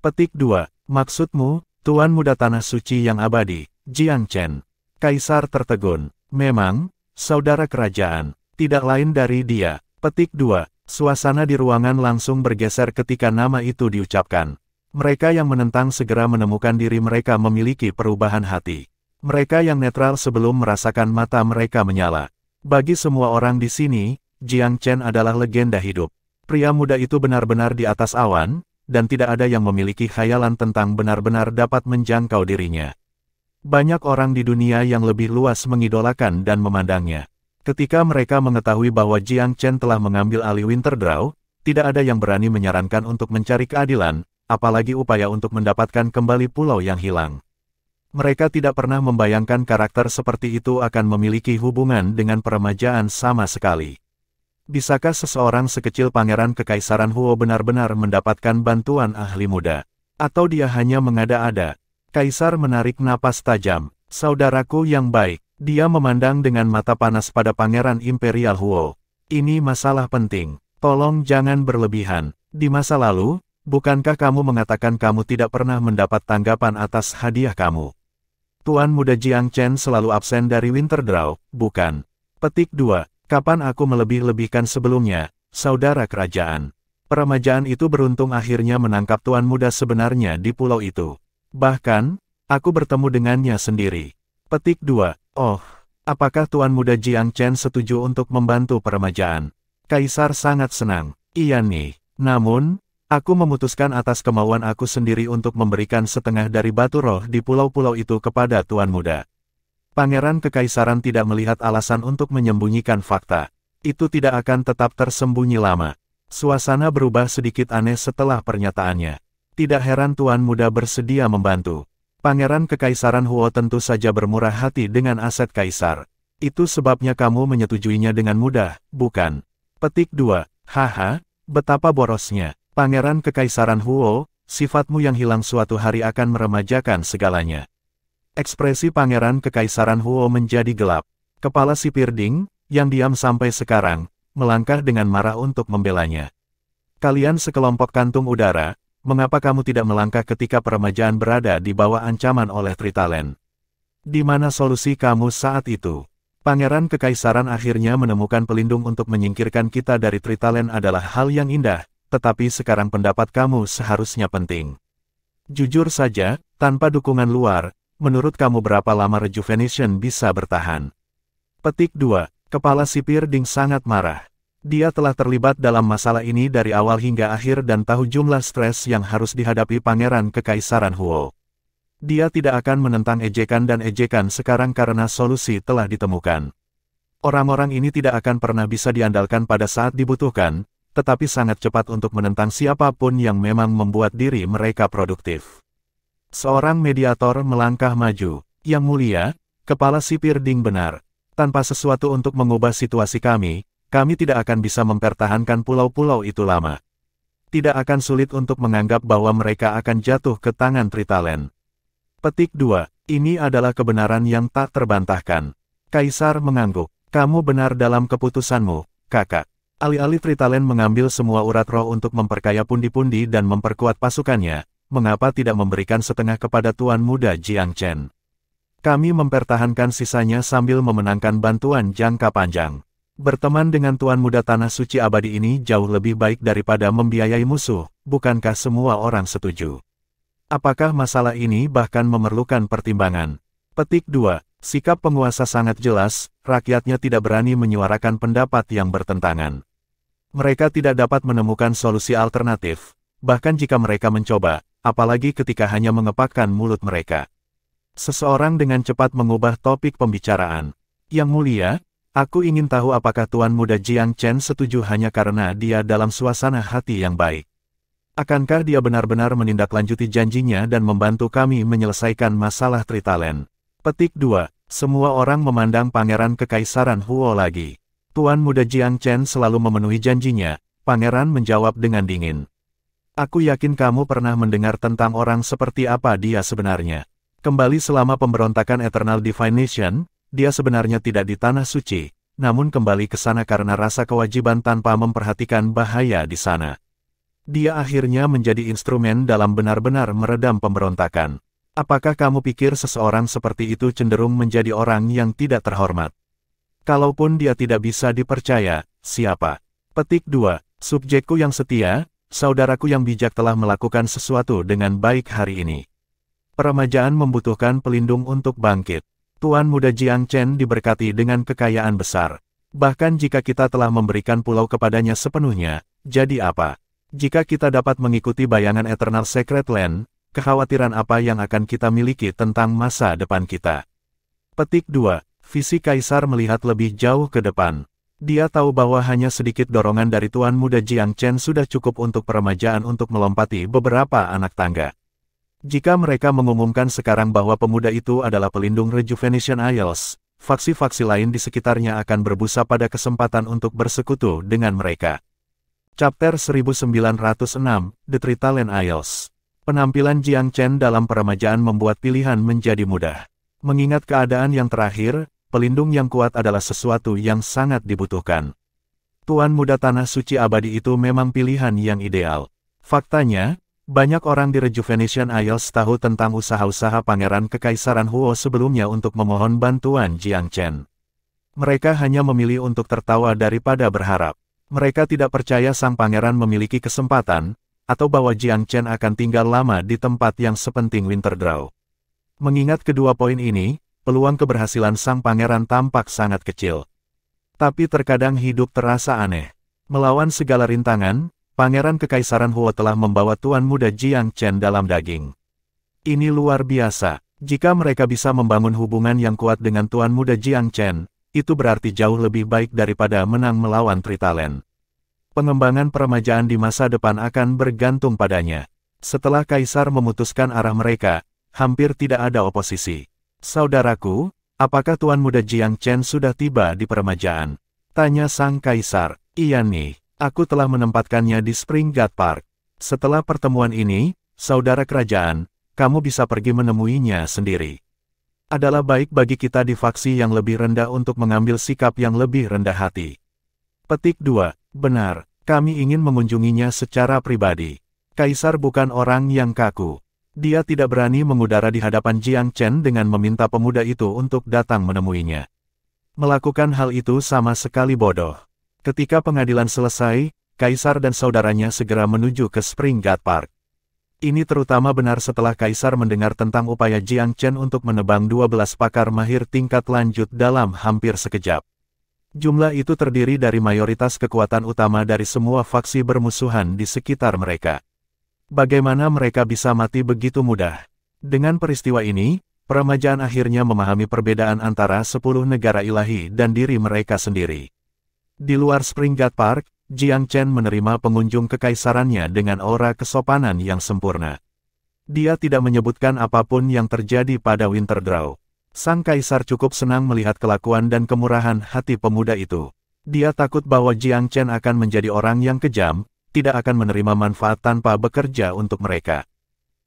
Petik 2. Maksudmu, Tuan Muda Tanah Suci yang Abadi, Jiang Chen. Kaisar tertegun. Memang, saudara kerajaan, tidak lain dari dia. Petik 2. Suasana di ruangan langsung bergeser ketika nama itu diucapkan. Mereka yang menentang segera menemukan diri mereka memiliki perubahan hati. Mereka yang netral sebelum merasakan mata mereka menyala. Bagi semua orang di sini, Jiang Chen adalah legenda hidup. Pria muda itu benar-benar di atas awan, dan tidak ada yang memiliki khayalan tentang benar-benar dapat menjangkau dirinya. Banyak orang di dunia yang lebih luas mengidolakan dan memandangnya. Ketika mereka mengetahui bahwa Jiang Chen telah mengambil alih Winterdraw, tidak ada yang berani menyarankan untuk mencari keadilan, apalagi upaya untuk mendapatkan kembali pulau yang hilang. Mereka tidak pernah membayangkan karakter seperti itu akan memiliki hubungan dengan peremajaan sama sekali. Bisakah seseorang sekecil Pangeran Kekaisaran Huo benar-benar mendapatkan bantuan ahli muda? Atau dia hanya mengada-ada? Kaisar menarik napas tajam. Saudaraku yang baik, dia memandang dengan mata panas pada Pangeran Imperial Huo. Ini masalah penting. Tolong jangan berlebihan. Di masa lalu, bukankah kamu mengatakan kamu tidak pernah mendapat tanggapan atas hadiah kamu? Tuan Muda Jiang Chen selalu absen dari Winterdraw, bukan? Petik 2. Kapan aku melebih-lebihkan sebelumnya, saudara kerajaan? Peremajaan itu beruntung akhirnya menangkap Tuan Muda sebenarnya di pulau itu. Bahkan, aku bertemu dengannya sendiri. Petik 2. Oh, apakah Tuan Muda Jiang Chen setuju untuk membantu peremajaan? Kaisar sangat senang. Iya nih. Namun, aku memutuskan atas kemauan aku sendiri untuk memberikan setengah dari batu roh di pulau-pulau itu kepada Tuan Muda. Pangeran Kekaisaran tidak melihat alasan untuk menyembunyikan fakta. Itu tidak akan tetap tersembunyi lama. Suasana berubah sedikit aneh setelah pernyataannya. Tidak heran Tuan Muda bersedia membantu. Pangeran Kekaisaran Huo tentu saja bermurah hati dengan aset kaisar. Itu sebabnya kamu menyetujuinya dengan mudah, bukan? Petik 2. Haha. Betapa borosnya, Pangeran Kekaisaran Huo, sifatmu yang hilang suatu hari akan meremajakan segalanya. Ekspresi Pangeran Kekaisaran Huo menjadi gelap. Kepala sipir Ding, yang diam sampai sekarang, melangkah dengan marah untuk membelanya. Kalian sekelompok kantung udara, mengapa kamu tidak melangkah ketika peremajaan berada di bawah ancaman oleh Tritalen? Di mana solusi kamu saat itu? Pangeran Kekaisaran akhirnya menemukan pelindung untuk menyingkirkan kita dari Tritalen adalah hal yang indah, tetapi sekarang pendapat kamu seharusnya penting. Jujur saja, tanpa dukungan luar, menurut kamu berapa lama Rejuvenation bisa bertahan? Petik 2. Kepala sipir Ding sangat marah. Dia telah terlibat dalam masalah ini dari awal hingga akhir dan tahu jumlah stres yang harus dihadapi Pangeran Kekaisaran Huo. Dia tidak akan menentang ejekan dan ejekan sekarang karena solusi telah ditemukan. Orang-orang ini tidak akan pernah bisa diandalkan pada saat dibutuhkan, tetapi sangat cepat untuk menentang siapapun yang memang membuat diri mereka produktif. Seorang mediator melangkah maju. Yang mulia, Kepala Sipir Ding benar. Tanpa sesuatu untuk mengubah situasi kami tidak akan bisa mempertahankan pulau-pulau itu lama. Tidak akan sulit untuk menganggap bahwa mereka akan jatuh ke tangan Tritalen. Petik 2. Ini adalah kebenaran yang tak terbantahkan. Kaisar mengangguk. Kamu benar dalam keputusanmu, kakak. Alih-alih Tritalen mengambil semua urat roh untuk memperkaya pundi-pundi dan memperkuat pasukannya, mengapa tidak memberikan setengah kepada Tuan Muda Jiang Chen? Kami mempertahankan sisanya sambil memenangkan bantuan jangka panjang. Berteman dengan Tuan Muda Tanah Suci Abadi ini jauh lebih baik daripada membiayai musuh, bukankah semua orang setuju? Apakah masalah ini bahkan memerlukan pertimbangan? Petik 2. Sikap penguasa sangat jelas, rakyatnya tidak berani menyuarakan pendapat yang bertentangan. Mereka tidak dapat menemukan solusi alternatif, bahkan jika mereka mencoba, apalagi ketika hanya mengepakkan mulut mereka. Seseorang dengan cepat mengubah topik pembicaraan. Yang mulia, aku ingin tahu apakah Tuan Muda Jiang Chen setuju hanya karena dia dalam suasana hati yang baik. Akankah dia benar-benar menindaklanjuti janjinya dan membantu kami menyelesaikan masalah Tritalen? Petik 2. Semua orang memandang Pangeran Kekaisaran Huo lagi. Tuan Muda Jiang Chen selalu memenuhi janjinya, Pangeran menjawab dengan dingin. Aku yakin kamu pernah mendengar tentang orang seperti apa dia sebenarnya. Kembali selama pemberontakan Eternal Divination, dia sebenarnya tidak di Tanah Suci, namun kembali ke sana karena rasa kewajiban tanpa memperhatikan bahaya di sana. Dia akhirnya menjadi instrumen dalam benar-benar meredam pemberontakan. Apakah kamu pikir seseorang seperti itu cenderung menjadi orang yang tidak terhormat? Kalaupun dia tidak bisa dipercaya, siapa? Petik 2. Subjekku yang setia, saudaraku yang bijak telah melakukan sesuatu dengan baik hari ini. Peremajaan membutuhkan pelindung untuk bangkit. Tuan Muda Jiang Chen diberkati dengan kekayaan besar. Bahkan jika kita telah memberikan pulau kepadanya sepenuhnya, jadi apa? Jika kita dapat mengikuti bayangan Eternal Secret Land, kekhawatiran apa yang akan kita miliki tentang masa depan kita? Petik 2. Visi Kaisar melihat lebih jauh ke depan. Dia tahu bahwa hanya sedikit dorongan dari Tuan Muda Jiang Chen sudah cukup untuk peremajaan untuk melompati beberapa anak tangga. Jika mereka mengumumkan sekarang bahwa pemuda itu adalah pelindung Rejuvenation Isles, faksi-faksi lain di sekitarnya akan berbusa pada kesempatan untuk bersekutu dengan mereka. Chapter 1906, The Tritalent Isles. Penampilan Jiang Chen dalam peremajaan membuat pilihan menjadi mudah. Mengingat keadaan yang terakhir, pelindung yang kuat adalah sesuatu yang sangat dibutuhkan. Tuan Muda Tanah Suci Abadi itu memang pilihan yang ideal. Faktanya, banyak orang di Rejuvenation Isles tahu tentang usaha-usaha Pangeran Kekaisaran Huo sebelumnya untuk memohon bantuan Jiang Chen. Mereka hanya memilih untuk tertawa daripada berharap. Mereka tidak percaya sang pangeran memiliki kesempatan, atau bahwa Jiang Chen akan tinggal lama di tempat yang sepenting Winterdraw. Mengingat kedua poin ini, peluang keberhasilan sang pangeran tampak sangat kecil. Tapi terkadang hidup terasa aneh. Melawan segala rintangan, Pangeran Kekaisaran Huo telah membawa Tuan Muda Jiang Chen dalam daging. Ini luar biasa. Jika mereka bisa membangun hubungan yang kuat dengan Tuan Muda Jiang Chen, itu berarti jauh lebih baik daripada menang melawan Tritalent. Pengembangan peremajaan di masa depan akan bergantung padanya. Setelah Kaisar memutuskan arah mereka, hampir tidak ada oposisi. Saudaraku, apakah Tuan Muda Jiang Chen sudah tiba di peremajaan? Tanya sang Kaisar. Iya nih, aku telah menempatkannya di Spring God Park. Setelah pertemuan ini, saudara kerajaan, kamu bisa pergi menemuinya sendiri. Adalah baik bagi kita di faksi yang lebih rendah untuk mengambil sikap yang lebih rendah hati. Petik 2. Benar, kami ingin mengunjunginya secara pribadi. Kaisar bukan orang yang kaku. Dia tidak berani mengudara di hadapan Jiang Chen dengan meminta pemuda itu untuk datang menemuinya. Melakukan hal itu sama sekali bodoh. Ketika pengadilan selesai, Kaisar dan saudaranya segera menuju ke Spring God Park. Ini terutama benar setelah Kaisar mendengar tentang upaya Jiang Chen untuk menebang 12 pakar mahir tingkat lanjut dalam hampir sekejap. Jumlah itu terdiri dari mayoritas kekuatan utama dari semua faksi bermusuhan di sekitar mereka. Bagaimana mereka bisa mati begitu mudah? Dengan peristiwa ini, peremajaan akhirnya memahami perbedaan antara 10 negara ilahi dan diri mereka sendiri. Di luar Spring God Park, Jiang Chen menerima pengunjung kekaisarannya dengan aura kesopanan yang sempurna. Dia tidak menyebutkan apapun yang terjadi pada Winterdraw. Sang Kaisar cukup senang melihat kelakuan dan kemurahan hati pemuda itu. Dia takut bahwa Jiang Chen akan menjadi orang yang kejam, tidak akan menerima manfaat tanpa bekerja untuk mereka.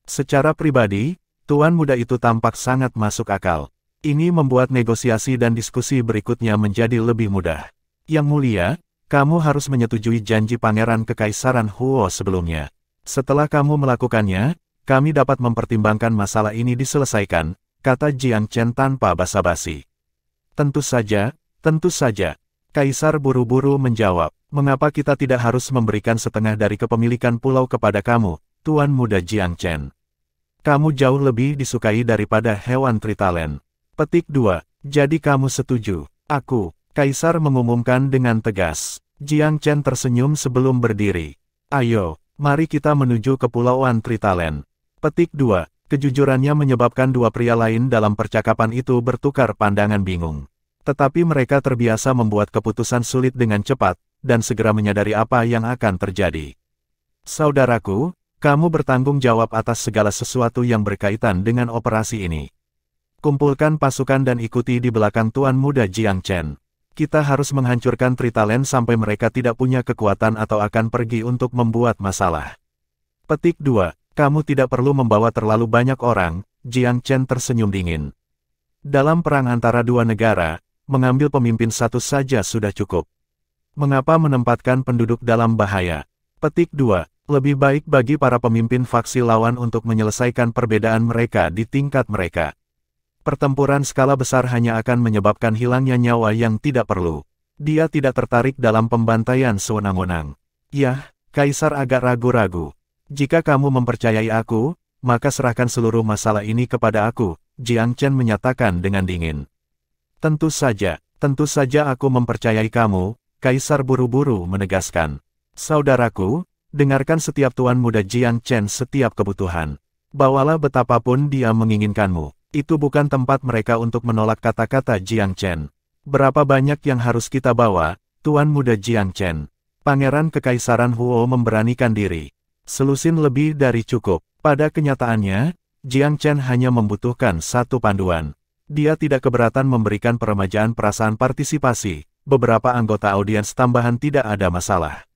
Secara pribadi, Tuan Muda itu tampak sangat masuk akal. Ini membuat negosiasi dan diskusi berikutnya menjadi lebih mudah. Yang mulia, kamu harus menyetujui janji Pangeran Kekaisaran Huo sebelumnya. Setelah kamu melakukannya, kami dapat mempertimbangkan masalah ini diselesaikan, kata Jiang Chen tanpa basa-basi. Tentu saja, tentu saja. Kaisar buru-buru menjawab. Mengapa kita tidak harus memberikan setengah dari kepemilikan pulau kepada kamu, Tuan Muda Jiang Chen? Kamu jauh lebih disukai daripada hewan Tritalent. Petik 2. Jadi kamu setuju? Aku. Kaisar mengumumkan dengan tegas. Jiang Chen tersenyum sebelum berdiri. Ayo, mari kita menuju ke Pulauan Tritalent. Petik 2. Kejujurannya menyebabkan dua pria lain dalam percakapan itu bertukar pandangan bingung. Tetapi mereka terbiasa membuat keputusan sulit dengan cepat, dan segera menyadari apa yang akan terjadi. Saudaraku, kamu bertanggung jawab atas segala sesuatu yang berkaitan dengan operasi ini. Kumpulkan pasukan dan ikuti di belakang Tuan Muda Jiang Chen. Kita harus menghancurkan Tritalent sampai mereka tidak punya kekuatan atau akan pergi untuk membuat masalah. Petik 2. Kamu tidak perlu membawa terlalu banyak orang, Jiang Chen tersenyum dingin. Dalam perang antara dua negara, mengambil pemimpin satu saja sudah cukup. Mengapa menempatkan penduduk dalam bahaya? Petik 2. Lebih baik bagi para pemimpin faksi lawan untuk menyelesaikan perbedaan mereka di tingkat mereka. Pertempuran skala besar hanya akan menyebabkan hilangnya nyawa yang tidak perlu. Dia tidak tertarik dalam pembantaian sewenang-wenang. Yah, Kaisar agak ragu-ragu. Jika kamu mempercayai aku, maka serahkan seluruh masalah ini kepada aku, Jiang Chen menyatakan dengan dingin. Tentu saja aku mempercayai kamu, Kaisar buru-buru menegaskan. Saudaraku, dengarkan setiap tuan muda Jiang Chen setiap kebutuhan. Bawalah betapapun dia menginginkanmu. Itu bukan tempat mereka untuk menolak kata-kata Jiang Chen. Berapa banyak yang harus kita bawa, tuan muda Jiang Chen? Pangeran Kekaisaran Huo memberanikan diri. Selusin lebih dari cukup. Pada kenyataannya, Jiang Chen hanya membutuhkan satu panduan. Dia tidak keberatan memberikan peremajaan perasaan partisipasi. Beberapa anggota audiens tambahan tidak ada masalah.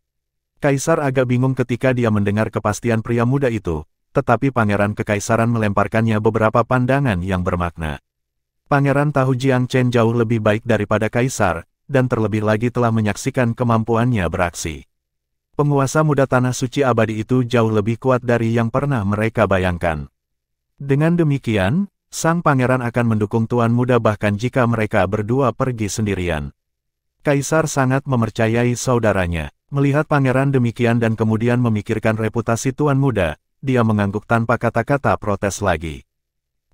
Kaisar agak bingung ketika dia mendengar kepastian pria muda itu, tetapi Pangeran Kekaisaran melemparkannya beberapa pandangan yang bermakna. Pangeran tahu Jiang Chen jauh lebih baik daripada Kaisar, dan terlebih lagi telah menyaksikan kemampuannya beraksi. Penguasa muda Tanah Suci Abadi itu jauh lebih kuat dari yang pernah mereka bayangkan. Dengan demikian, sang pangeran akan mendukung tuan muda bahkan jika mereka berdua pergi sendirian. Kaisar sangat mempercayai saudaranya. Melihat pangeran demikian dan kemudian memikirkan reputasi tuan muda, dia mengangguk tanpa kata-kata protes lagi.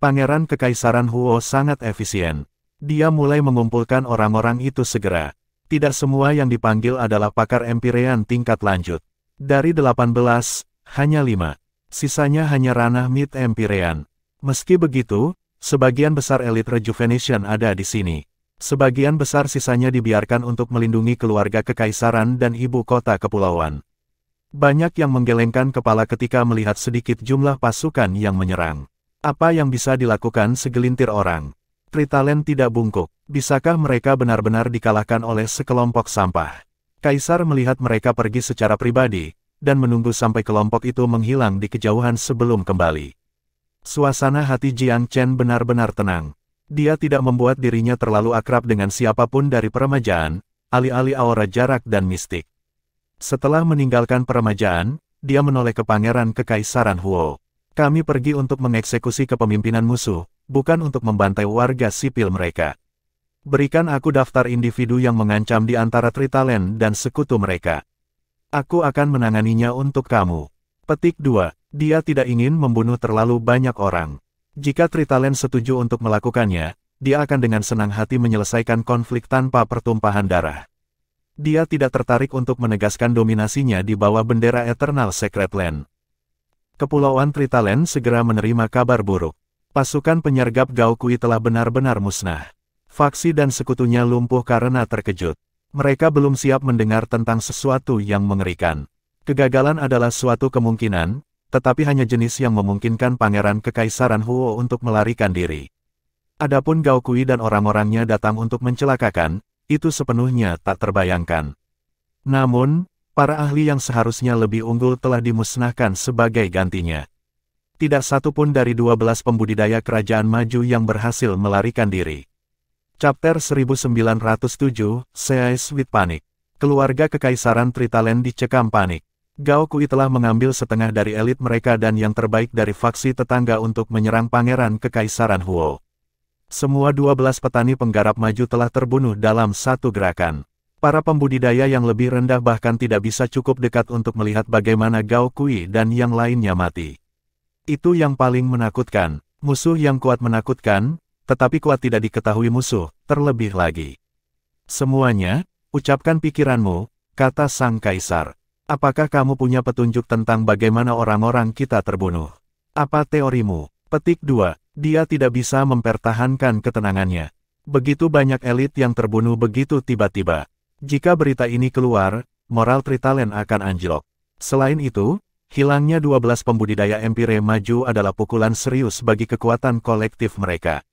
Pangeran Kekaisaran Huo sangat efisien. Dia mulai mengumpulkan orang-orang itu segera. Tidak semua yang dipanggil adalah pakar Empyrean tingkat lanjut. Dari 18, hanya 5. Sisanya hanya ranah mid Empyrean. Meski begitu, sebagian besar elit Rejuvenation ada di sini. Sebagian besar sisanya dibiarkan untuk melindungi keluarga kekaisaran dan ibu kota kepulauan. Banyak yang menggelengkan kepala ketika melihat sedikit jumlah pasukan yang menyerang. Apa yang bisa dilakukan segelintir orang? Tritalen tidak bungkuk. Bisakah mereka benar-benar dikalahkan oleh sekelompok sampah? Kaisar melihat mereka pergi secara pribadi, dan menunggu sampai kelompok itu menghilang di kejauhan sebelum kembali. Suasana hati Jiang Chen benar-benar tenang. Dia tidak membuat dirinya terlalu akrab dengan siapapun dari peremajaan, alih-alih aura jarak dan mistik. Setelah meninggalkan peremajaan, dia menoleh ke Pangeran Kekaisaran Huo. Kami pergi untuk mengeksekusi kepemimpinan musuh, bukan untuk membantai warga sipil mereka. Berikan aku daftar individu yang mengancam di antara Tritalen dan sekutu mereka. Aku akan menanganinya untuk kamu. Petik 2. Dia tidak ingin membunuh terlalu banyak orang. Jika Tritalen setuju untuk melakukannya, dia akan dengan senang hati menyelesaikan konflik tanpa pertumpahan darah. Dia tidak tertarik untuk menegaskan dominasinya di bawah bendera Eternal Secret Land. Kepulauan Tritalen segera menerima kabar buruk. Pasukan penyergap Gaokui telah benar-benar musnah. Faksi dan sekutunya lumpuh karena terkejut. Mereka belum siap mendengar tentang sesuatu yang mengerikan. Kegagalan adalah suatu kemungkinan, tetapi hanya jenis yang memungkinkan Pangeran Kekaisaran Huo untuk melarikan diri. Adapun Gaokui dan orang-orangnya datang untuk mencelakakan, itu sepenuhnya tak terbayangkan. Namun, para ahli yang seharusnya lebih unggul telah dimusnahkan sebagai gantinya. Tidak satu pun dari 12 pembudidaya kerajaan maju yang berhasil melarikan diri. Chapter 1907, Seized with Panic. Keluarga Kekaisaran Tritalen dicekam panik. Gaokui telah mengambil setengah dari elit mereka dan yang terbaik dari faksi tetangga untuk menyerang Pangeran Kekaisaran Huo. Semua 12 petani penggarap maju telah terbunuh dalam satu gerakan. Para pembudidaya yang lebih rendah bahkan tidak bisa cukup dekat untuk melihat bagaimana Gaokui dan yang lainnya mati. Itu yang paling menakutkan. Musuh yang kuat menakutkan, tetapi kuat tidak diketahui musuh, terlebih lagi. Semuanya, ucapkan pikiranmu, kata sang kaisar. Apakah kamu punya petunjuk tentang bagaimana orang-orang kita terbunuh? Apa teorimu? Petik 2. Dia tidak bisa mempertahankan ketenangannya. Begitu banyak elit yang terbunuh begitu tiba-tiba. Jika berita ini keluar, moral Tritalen akan anjlok. Selain itu, hilangnya 12 pembudidaya Empire maju adalah pukulan serius bagi kekuatan kolektif mereka.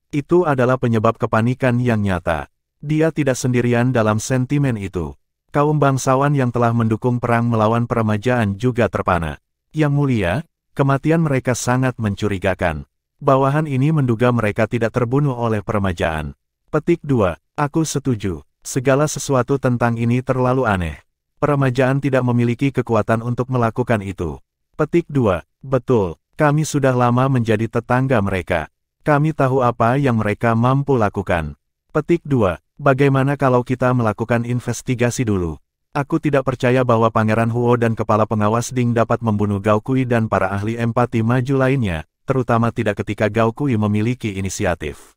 Itu adalah penyebab kepanikan yang nyata. Dia tidak sendirian dalam sentimen itu. Kaum bangsawan yang telah mendukung perang melawan peremajaan juga terpana. Yang mulia, kematian mereka sangat mencurigakan. Bawahan ini menduga mereka tidak terbunuh oleh peremajaan. Petik 2. Aku setuju. Segala sesuatu tentang ini terlalu aneh. Peremajaan tidak memiliki kekuatan untuk melakukan itu. Petik 2. Betul, kami sudah lama menjadi tetangga mereka. Kami tahu apa yang mereka mampu lakukan. Petik 2. Bagaimana kalau kita melakukan investigasi dulu? Aku tidak percaya bahwa Pangeran Huo dan Kepala Pengawas Ding dapat membunuh Gao Kui dan para ahli empati maju lainnya, terutama tidak ketika Gao Kui memiliki inisiatif.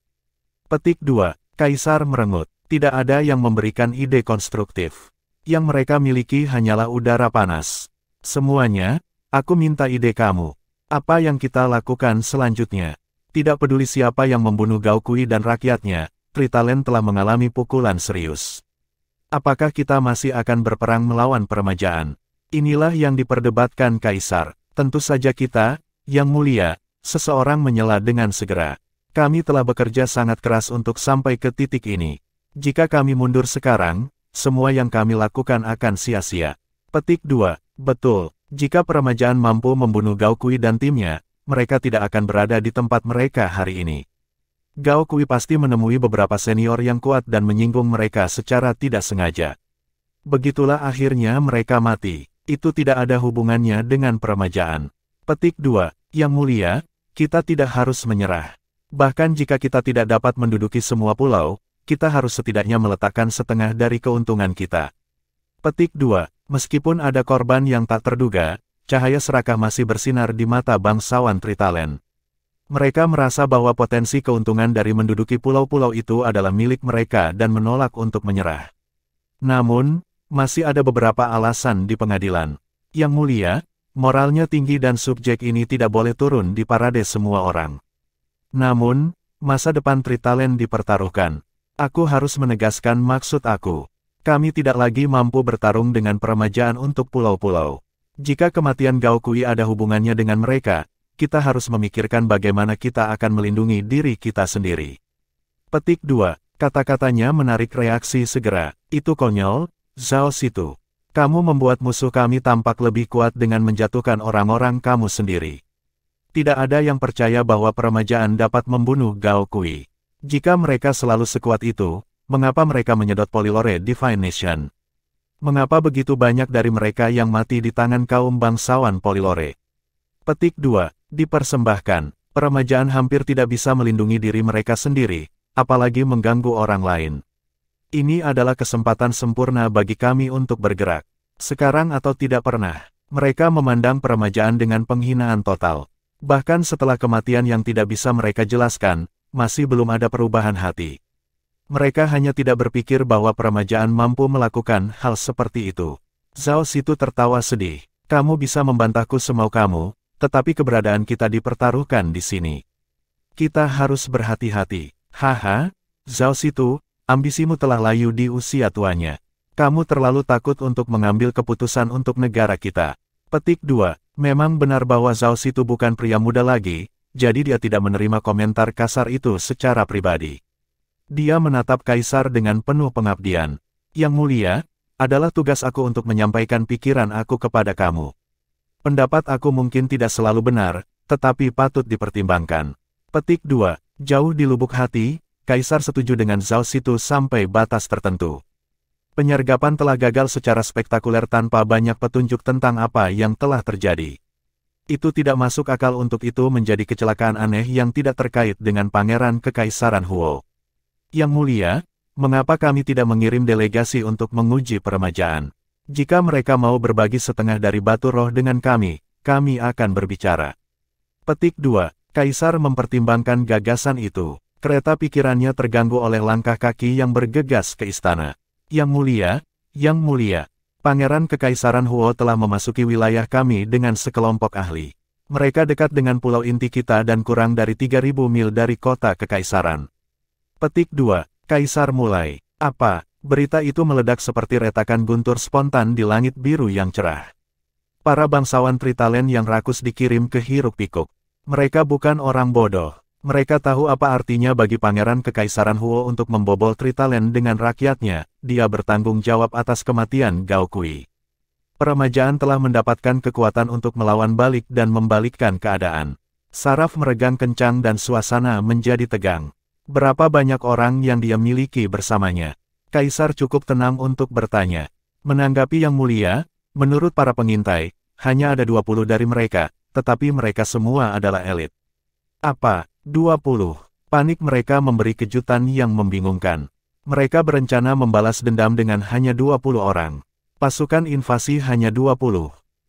Petik 2. Kaisar merengut. Tidak ada yang memberikan ide konstruktif. Yang mereka miliki hanyalah udara panas. Semuanya, aku minta ide kamu. Apa yang kita lakukan selanjutnya? Tidak peduli siapa yang membunuh Gao Kui dan rakyatnya, Tritalen telah mengalami pukulan serius. Apakah kita masih akan berperang melawan peremajaan? Inilah yang diperdebatkan Kaisar. Tentu saja kita, Yang Mulia, seseorang menyela dengan segera. Kami telah bekerja sangat keras untuk sampai ke titik ini. Jika kami mundur sekarang, semua yang kami lakukan akan sia-sia. Petik 2. Betul, jika peremajaan mampu membunuh Gao Kui dan timnya, mereka tidak akan berada di tempat mereka hari ini. Gao Kui pasti menemui beberapa senior yang kuat dan menyinggung mereka secara tidak sengaja. Begitulah akhirnya mereka mati. Itu tidak ada hubungannya dengan peremajaan. Petik 2. Yang Mulia, kita tidak harus menyerah. Bahkan jika kita tidak dapat menduduki semua pulau, kita harus setidaknya meletakkan setengah dari keuntungan kita. Petik 2. Meskipun ada korban yang tak terduga, cahaya serakah masih bersinar di mata bangsawan Tritalen. Mereka merasa bahwa potensi keuntungan dari menduduki pulau-pulau itu adalah milik mereka dan menolak untuk menyerah. Namun, masih ada beberapa alasan di pengadilan. Yang Mulia, moralnya tinggi dan subjek ini tidak boleh turun di parade semua orang. Namun, masa depan Tritalen dipertaruhkan. Aku harus menegaskan maksud aku. Kami tidak lagi mampu bertarung dengan peremajaan untuk pulau-pulau. Jika kematian Gao Kui ada hubungannya dengan mereka, kita harus memikirkan bagaimana kita akan melindungi diri kita sendiri. Petik 2. Kata-katanya menarik reaksi segera. Itu konyol, Zhao Situ. Kamu membuat musuh kami tampak lebih kuat dengan menjatuhkan orang-orang kamu sendiri. Tidak ada yang percaya bahwa peremajaan dapat membunuh Gao Kui. Jika mereka selalu sekuat itu, mengapa mereka menyedot Polylore Divine Nation? Mengapa begitu banyak dari mereka yang mati di tangan kaum bangsawan Polylore? Petik 2. Dipersembahkan. Peremajaan hampir tidak bisa melindungi diri mereka sendiri, apalagi mengganggu orang lain. Ini adalah kesempatan sempurna bagi kami untuk bergerak. Sekarang atau tidak pernah. Mereka memandang peremajaan dengan penghinaan total. Bahkan setelah kematian yang tidak bisa mereka jelaskan, masih belum ada perubahan hati. Mereka hanya tidak berpikir bahwa peremajaan mampu melakukan hal seperti itu. Zhao Situ tertawa sedih. Kamu bisa membantahku semau kamu, tetapi keberadaan kita dipertaruhkan di sini. Kita harus berhati-hati. Haha, Zhao Situ, ambisimu telah layu di usia tuanya. Kamu terlalu takut untuk mengambil keputusan untuk negara kita. Petik 2. Memang benar bahwa Zhao Situ bukan pria muda lagi, jadi dia tidak menerima komentar kasar itu secara pribadi. Dia menatap Kaisar dengan penuh pengabdian. Yang Mulia, adalah tugas aku untuk menyampaikan pikiran aku kepada kamu. Pendapat aku mungkin tidak selalu benar, tetapi patut dipertimbangkan. Petik 2. Jauh di lubuk hati, Kaisar setuju dengan Zhao Situ sampai batas tertentu. Penyergapan telah gagal secara spektakuler tanpa banyak petunjuk tentang apa yang telah terjadi. Itu tidak masuk akal untuk itu menjadi kecelakaan aneh yang tidak terkait dengan Pangeran Kekaisaran Huo. Yang Mulia, mengapa kami tidak mengirim delegasi untuk menguji peremajaan? Jika mereka mau berbagi setengah dari batu roh dengan kami akan berbicara. Petik 2. Kaisar mempertimbangkan gagasan itu. Kereta pikirannya terganggu oleh langkah kaki yang bergegas ke istana. Yang Mulia, Pangeran Kekaisaran Huo telah memasuki wilayah kami dengan sekelompok ahli. Mereka dekat dengan pulau inti kita dan kurang dari 3.000 mil dari kota Kekaisaran. Petik 2. Kaisar mulai. Apa? Berita itu meledak seperti retakan guntur spontan di langit biru yang cerah. Para bangsawan Tritalen yang rakus dikirim ke hiruk-pikuk. Mereka bukan orang bodoh. Mereka tahu apa artinya bagi Pangeran Kekaisaran Huo untuk membobol Tritalen dengan rakyatnya. Dia bertanggung jawab atas kematian Gao Kui. Peremajaan telah mendapatkan kekuatan untuk melawan balik dan membalikkan keadaan. Saraf meregang kencang dan suasana menjadi tegang. Berapa banyak orang yang dia miliki bersamanya? Kaisar cukup tenang untuk bertanya. Menanggapi Yang Mulia, menurut para pengintai, hanya ada 20 dari mereka, tetapi mereka semua adalah elit. Apa? 20? Panik mereka memberi kejutan yang membingungkan. Mereka berencana membalas dendam dengan hanya 20 orang. Pasukan invasi hanya 20.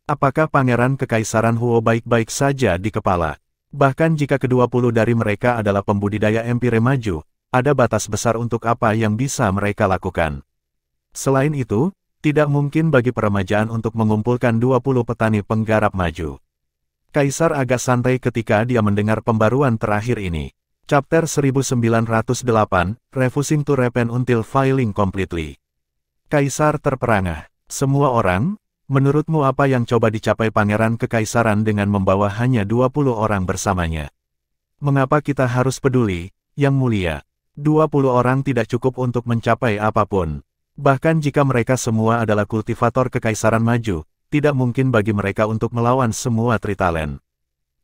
Apakah Pangeran Kekaisaran Huo baik-baik saja di kepala? Bahkan jika ke-20 dari mereka adalah pembudidaya empire maju, ada batas besar untuk apa yang bisa mereka lakukan. Selain itu, tidak mungkin bagi peremajaan untuk mengumpulkan 20 petani penggarap maju. Kaisar agak santai ketika dia mendengar pembaruan terakhir ini. Chapter 1908, Refusing to Repent Until Filing Completely. Kaisar terperangah. Semua orang, menurutmu apa yang coba dicapai Pangeran Kekaisaran dengan membawa hanya 20 orang bersamanya? Mengapa kita harus peduli, Yang Mulia? 20 orang tidak cukup untuk mencapai apapun. Bahkan jika mereka semua adalah kultivator Kekaisaran maju, tidak mungkin bagi mereka untuk melawan semua Tritalen.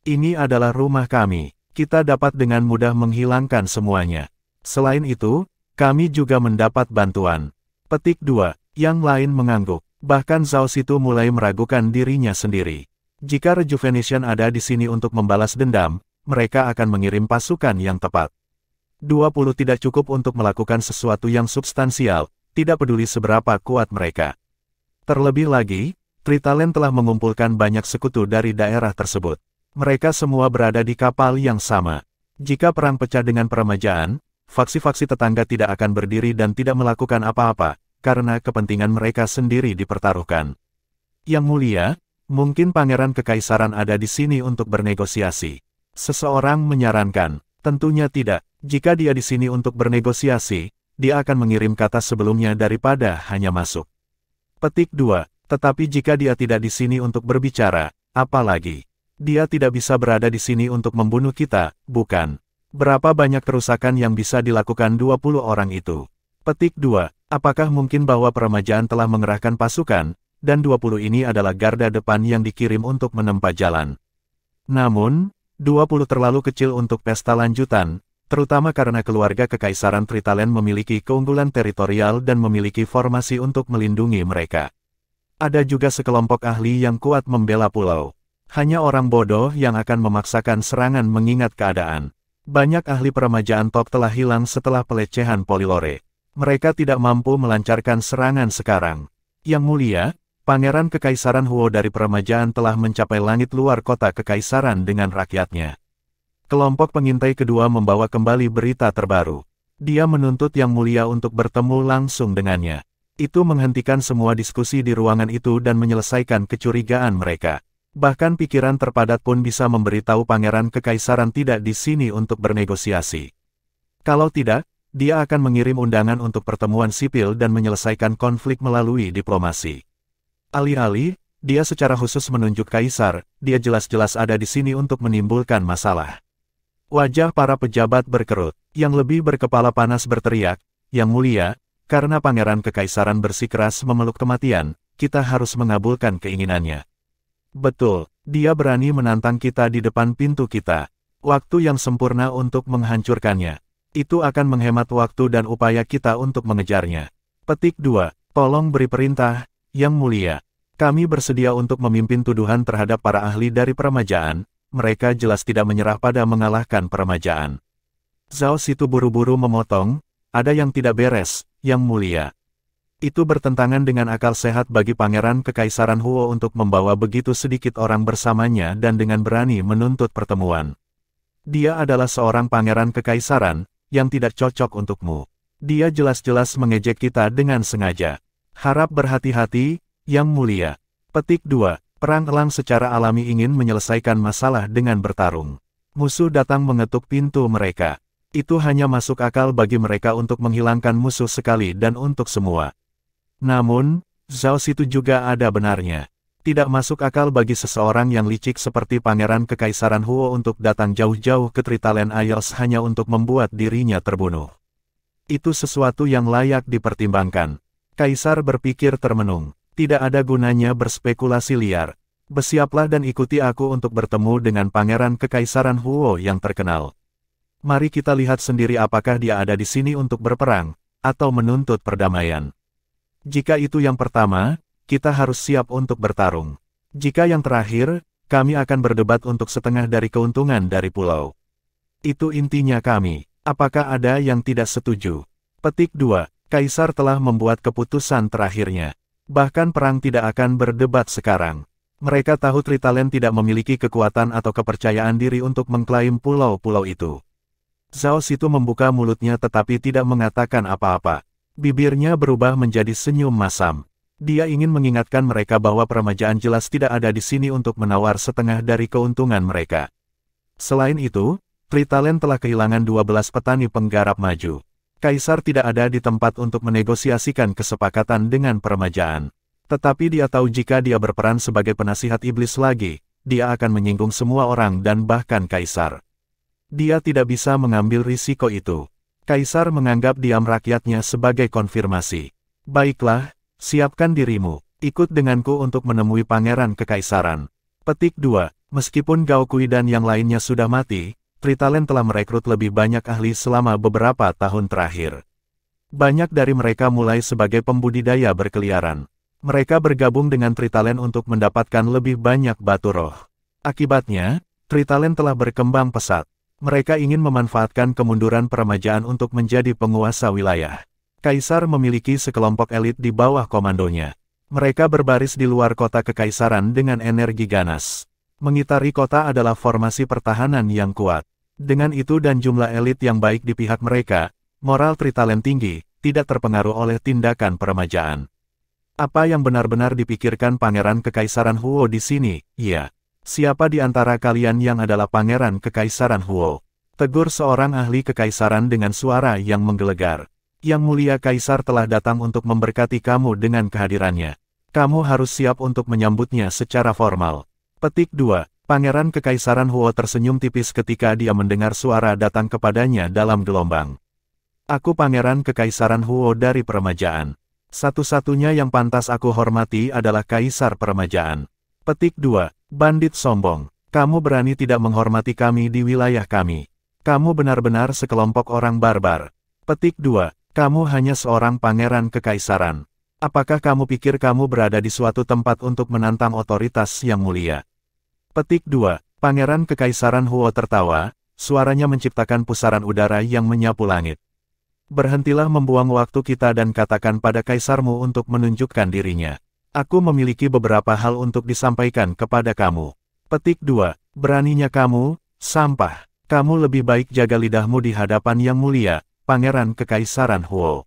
Ini adalah rumah kami. Kita dapat dengan mudah menghilangkan semuanya. Selain itu, kami juga mendapat bantuan. Petik 2. Yang lain mengangguk. Bahkan Zhao Situ mulai meragukan dirinya sendiri. Jika Rejuvenation ada di sini untuk membalas dendam, mereka akan mengirim pasukan yang tepat. 20 tidak cukup untuk melakukan sesuatu yang substansial, tidak peduli seberapa kuat mereka. Terlebih lagi, Tritalen telah mengumpulkan banyak sekutu dari daerah tersebut. Mereka semua berada di kapal yang sama. Jika perang pecah dengan peremajaan, faksi-faksi tetangga tidak akan berdiri dan tidak melakukan apa-apa, karena kepentingan mereka sendiri dipertaruhkan. Yang Mulia, mungkin Pangeran Kekaisaran ada di sini untuk bernegosiasi. Seseorang menyarankan, tentunya tidak. Jika dia di sini untuk bernegosiasi, dia akan mengirim kata sebelumnya daripada hanya masuk. Petik 2. Tetapi jika dia tidak di sini untuk berbicara, apalagi? Dia tidak bisa berada di sini untuk membunuh kita, bukan? Berapa banyak kerusakan yang bisa dilakukan 20 orang itu? Petik 2. Apakah mungkin bahwa peremajaan telah mengerahkan pasukan, dan 20 ini adalah garda depan yang dikirim untuk menempa jalan? Namun, 20 terlalu kecil untuk pesta lanjutan, terutama karena keluarga Kekaisaran Tritalen memiliki keunggulan teritorial dan memiliki formasi untuk melindungi mereka. Ada juga sekelompok ahli yang kuat membela pulau. Hanya orang bodoh yang akan memaksakan serangan mengingat keadaan. Banyak ahli peremajaan top telah hilang setelah pelecehan Polilore. Mereka tidak mampu melancarkan serangan sekarang. Yang Mulia, Pangeran Kekaisaran Huo dari peremajaan telah mencapai langit luar kota Kekaisaran dengan rakyatnya. Kelompok pengintai kedua membawa kembali berita terbaru. Dia menuntut Yang Mulia untuk bertemu langsung dengannya. Itu menghentikan semua diskusi di ruangan itu dan menyelesaikan kecurigaan mereka. Bahkan pikiran terpadat pun bisa memberitahu Pangeran Kekaisaran tidak di sini untuk bernegosiasi. Kalau tidak, dia akan mengirim undangan untuk pertemuan sipil dan menyelesaikan konflik melalui diplomasi. Alih-alih, dia secara khusus menunjuk Kaisar, dia jelas-jelas ada di sini untuk menimbulkan masalah. Wajah para pejabat berkerut, yang lebih berkepala panas berteriak, Yang Mulia, karena Pangeran Kekaisaran bersikeras memeluk kematian, kita harus mengabulkan keinginannya. Betul, dia berani menantang kita di depan pintu kita. Waktu yang sempurna untuk menghancurkannya. Itu akan menghemat waktu dan upaya kita untuk mengejarnya. Petik 2. Tolong beri perintah, Yang Mulia. Kami bersedia untuk memimpin tuduhan terhadap para ahli dari peremajaan. Mereka jelas tidak menyerah pada mengalahkan peremajaan. Zhao Situ buru-buru memotong, ada yang tidak beres, Yang Mulia. Itu bertentangan dengan akal sehat bagi Pangeran Kekaisaran Huo untuk membawa begitu sedikit orang bersamanya dan dengan berani menuntut pertemuan. Dia adalah seorang Pangeran Kekaisaran, yang tidak cocok untukmu. Dia jelas-jelas mengejek kita dengan sengaja. Harap berhati-hati, Yang Mulia. Petik 2. Perang elang secara alami ingin menyelesaikan masalah dengan bertarung. Musuh datang mengetuk pintu mereka. Itu hanya masuk akal bagi mereka untuk menghilangkan musuh sekali dan untuk semua. Namun, Zhao Situ juga ada benarnya. Tidak masuk akal bagi seseorang yang licik seperti Pangeran Kekaisaran Huo untuk datang jauh-jauh ke Tritalen Isles hanya untuk membuat dirinya terbunuh. Itu sesuatu yang layak dipertimbangkan. Kaisar berpikir termenung. Tidak ada gunanya berspekulasi liar. Bersiaplah dan ikuti aku untuk bertemu dengan Pangeran Kekaisaran Huo yang terkenal. Mari kita lihat sendiri apakah dia ada di sini untuk berperang, atau menuntut perdamaian. Jika itu yang pertama, kita harus siap untuk bertarung. Jika yang terakhir, kami akan berdebat untuk setengah dari keuntungan dari pulau. Itu intinya kami. Apakah ada yang tidak setuju? Petik 2. Kaisar telah membuat keputusan terakhirnya. Bahkan perang tidak akan berdebat sekarang. Mereka tahu Tritalen tidak memiliki kekuatan atau kepercayaan diri untuk mengklaim pulau-pulau itu. Zhao Situ membuka mulutnya tetapi tidak mengatakan apa-apa. Bibirnya berubah menjadi senyum masam. Dia ingin mengingatkan mereka bahwa peremajaan jelas tidak ada di sini untuk menawar setengah dari keuntungan mereka. Selain itu, Tritalen telah kehilangan 12 petani penggarap maju. Kaisar tidak ada di tempat untuk menegosiasikan kesepakatan dengan peremajaan. Tetapi dia tahu jika dia berperan sebagai penasihat iblis lagi, dia akan menyinggung semua orang dan bahkan Kaisar. Dia tidak bisa mengambil risiko itu. Kaisar menganggap diam rakyatnya sebagai konfirmasi. Baiklah, siapkan dirimu, ikut denganku untuk menemui Pangeran Kekaisaran. Petik 2. Meskipun Gao Kui dan yang lainnya sudah mati, Tritalen telah merekrut lebih banyak ahli selama beberapa tahun terakhir. Banyak dari mereka mulai sebagai pembudidaya berkeliaran. Mereka bergabung dengan Tritalen untuk mendapatkan lebih banyak batu roh. Akibatnya, Tritalen telah berkembang pesat. Mereka ingin memanfaatkan kemunduran peremajaan untuk menjadi penguasa wilayah. Kaisar memiliki sekelompok elit di bawah komandonya. Mereka berbaris di luar kota kekaisaran dengan energi ganas. Mengitari kota adalah formasi pertahanan yang kuat. Dengan itu dan jumlah elit yang baik di pihak mereka, moral Tritalen tinggi, tidak terpengaruh oleh tindakan peremajaan. Apa yang benar-benar dipikirkan Pangeran Kekaisaran Huo di sini? Ya. Siapa di antara kalian yang adalah Pangeran Kekaisaran Huo? Tegur seorang ahli kekaisaran dengan suara yang menggelegar. Yang mulia Kaisar telah datang untuk memberkati kamu dengan kehadirannya. Kamu harus siap untuk menyambutnya secara formal. Petik 2. Pangeran Kekaisaran Huo tersenyum tipis ketika dia mendengar suara datang kepadanya dalam gelombang. Aku Pangeran Kekaisaran Huo dari peremajaan. Satu-satunya yang pantas aku hormati adalah Kaisar peremajaan. Petik 2. Bandit sombong, kamu berani tidak menghormati kami di wilayah kami. Kamu benar-benar sekelompok orang barbar. Petik 2. Kamu hanya seorang pangeran kekaisaran. Apakah kamu pikir kamu berada di suatu tempat untuk menantang otoritas yang mulia? Petik 2. Pangeran Kekaisaran Huo tertawa, suaranya menciptakan pusaran udara yang menyapu langit. Berhentilah membuang waktu kita dan katakan pada kaisarmu untuk menunjukkan dirinya. Aku memiliki beberapa hal untuk disampaikan kepada kamu. Petik 2. Beraninya kamu, sampah. Kamu lebih baik jaga lidahmu di hadapan yang mulia, Pangeran Kekaisaran Huo.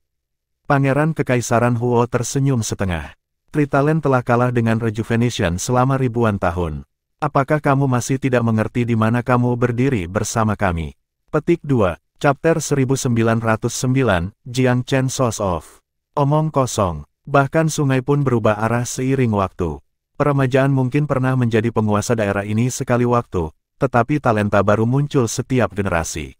Pangeran Kekaisaran Huo tersenyum setengah. Tritalen telah kalah dengan Rejuvenation selama ribuan tahun. Apakah kamu masih tidak mengerti di mana kamu berdiri bersama kami? Petik 2. Chapter 1909, Jiang Chen Source of. Omong kosong. Bahkan sungai pun berubah arah seiring waktu. Peremajaan mungkin pernah menjadi penguasa daerah ini sekali waktu, tetapi talenta baru muncul setiap generasi.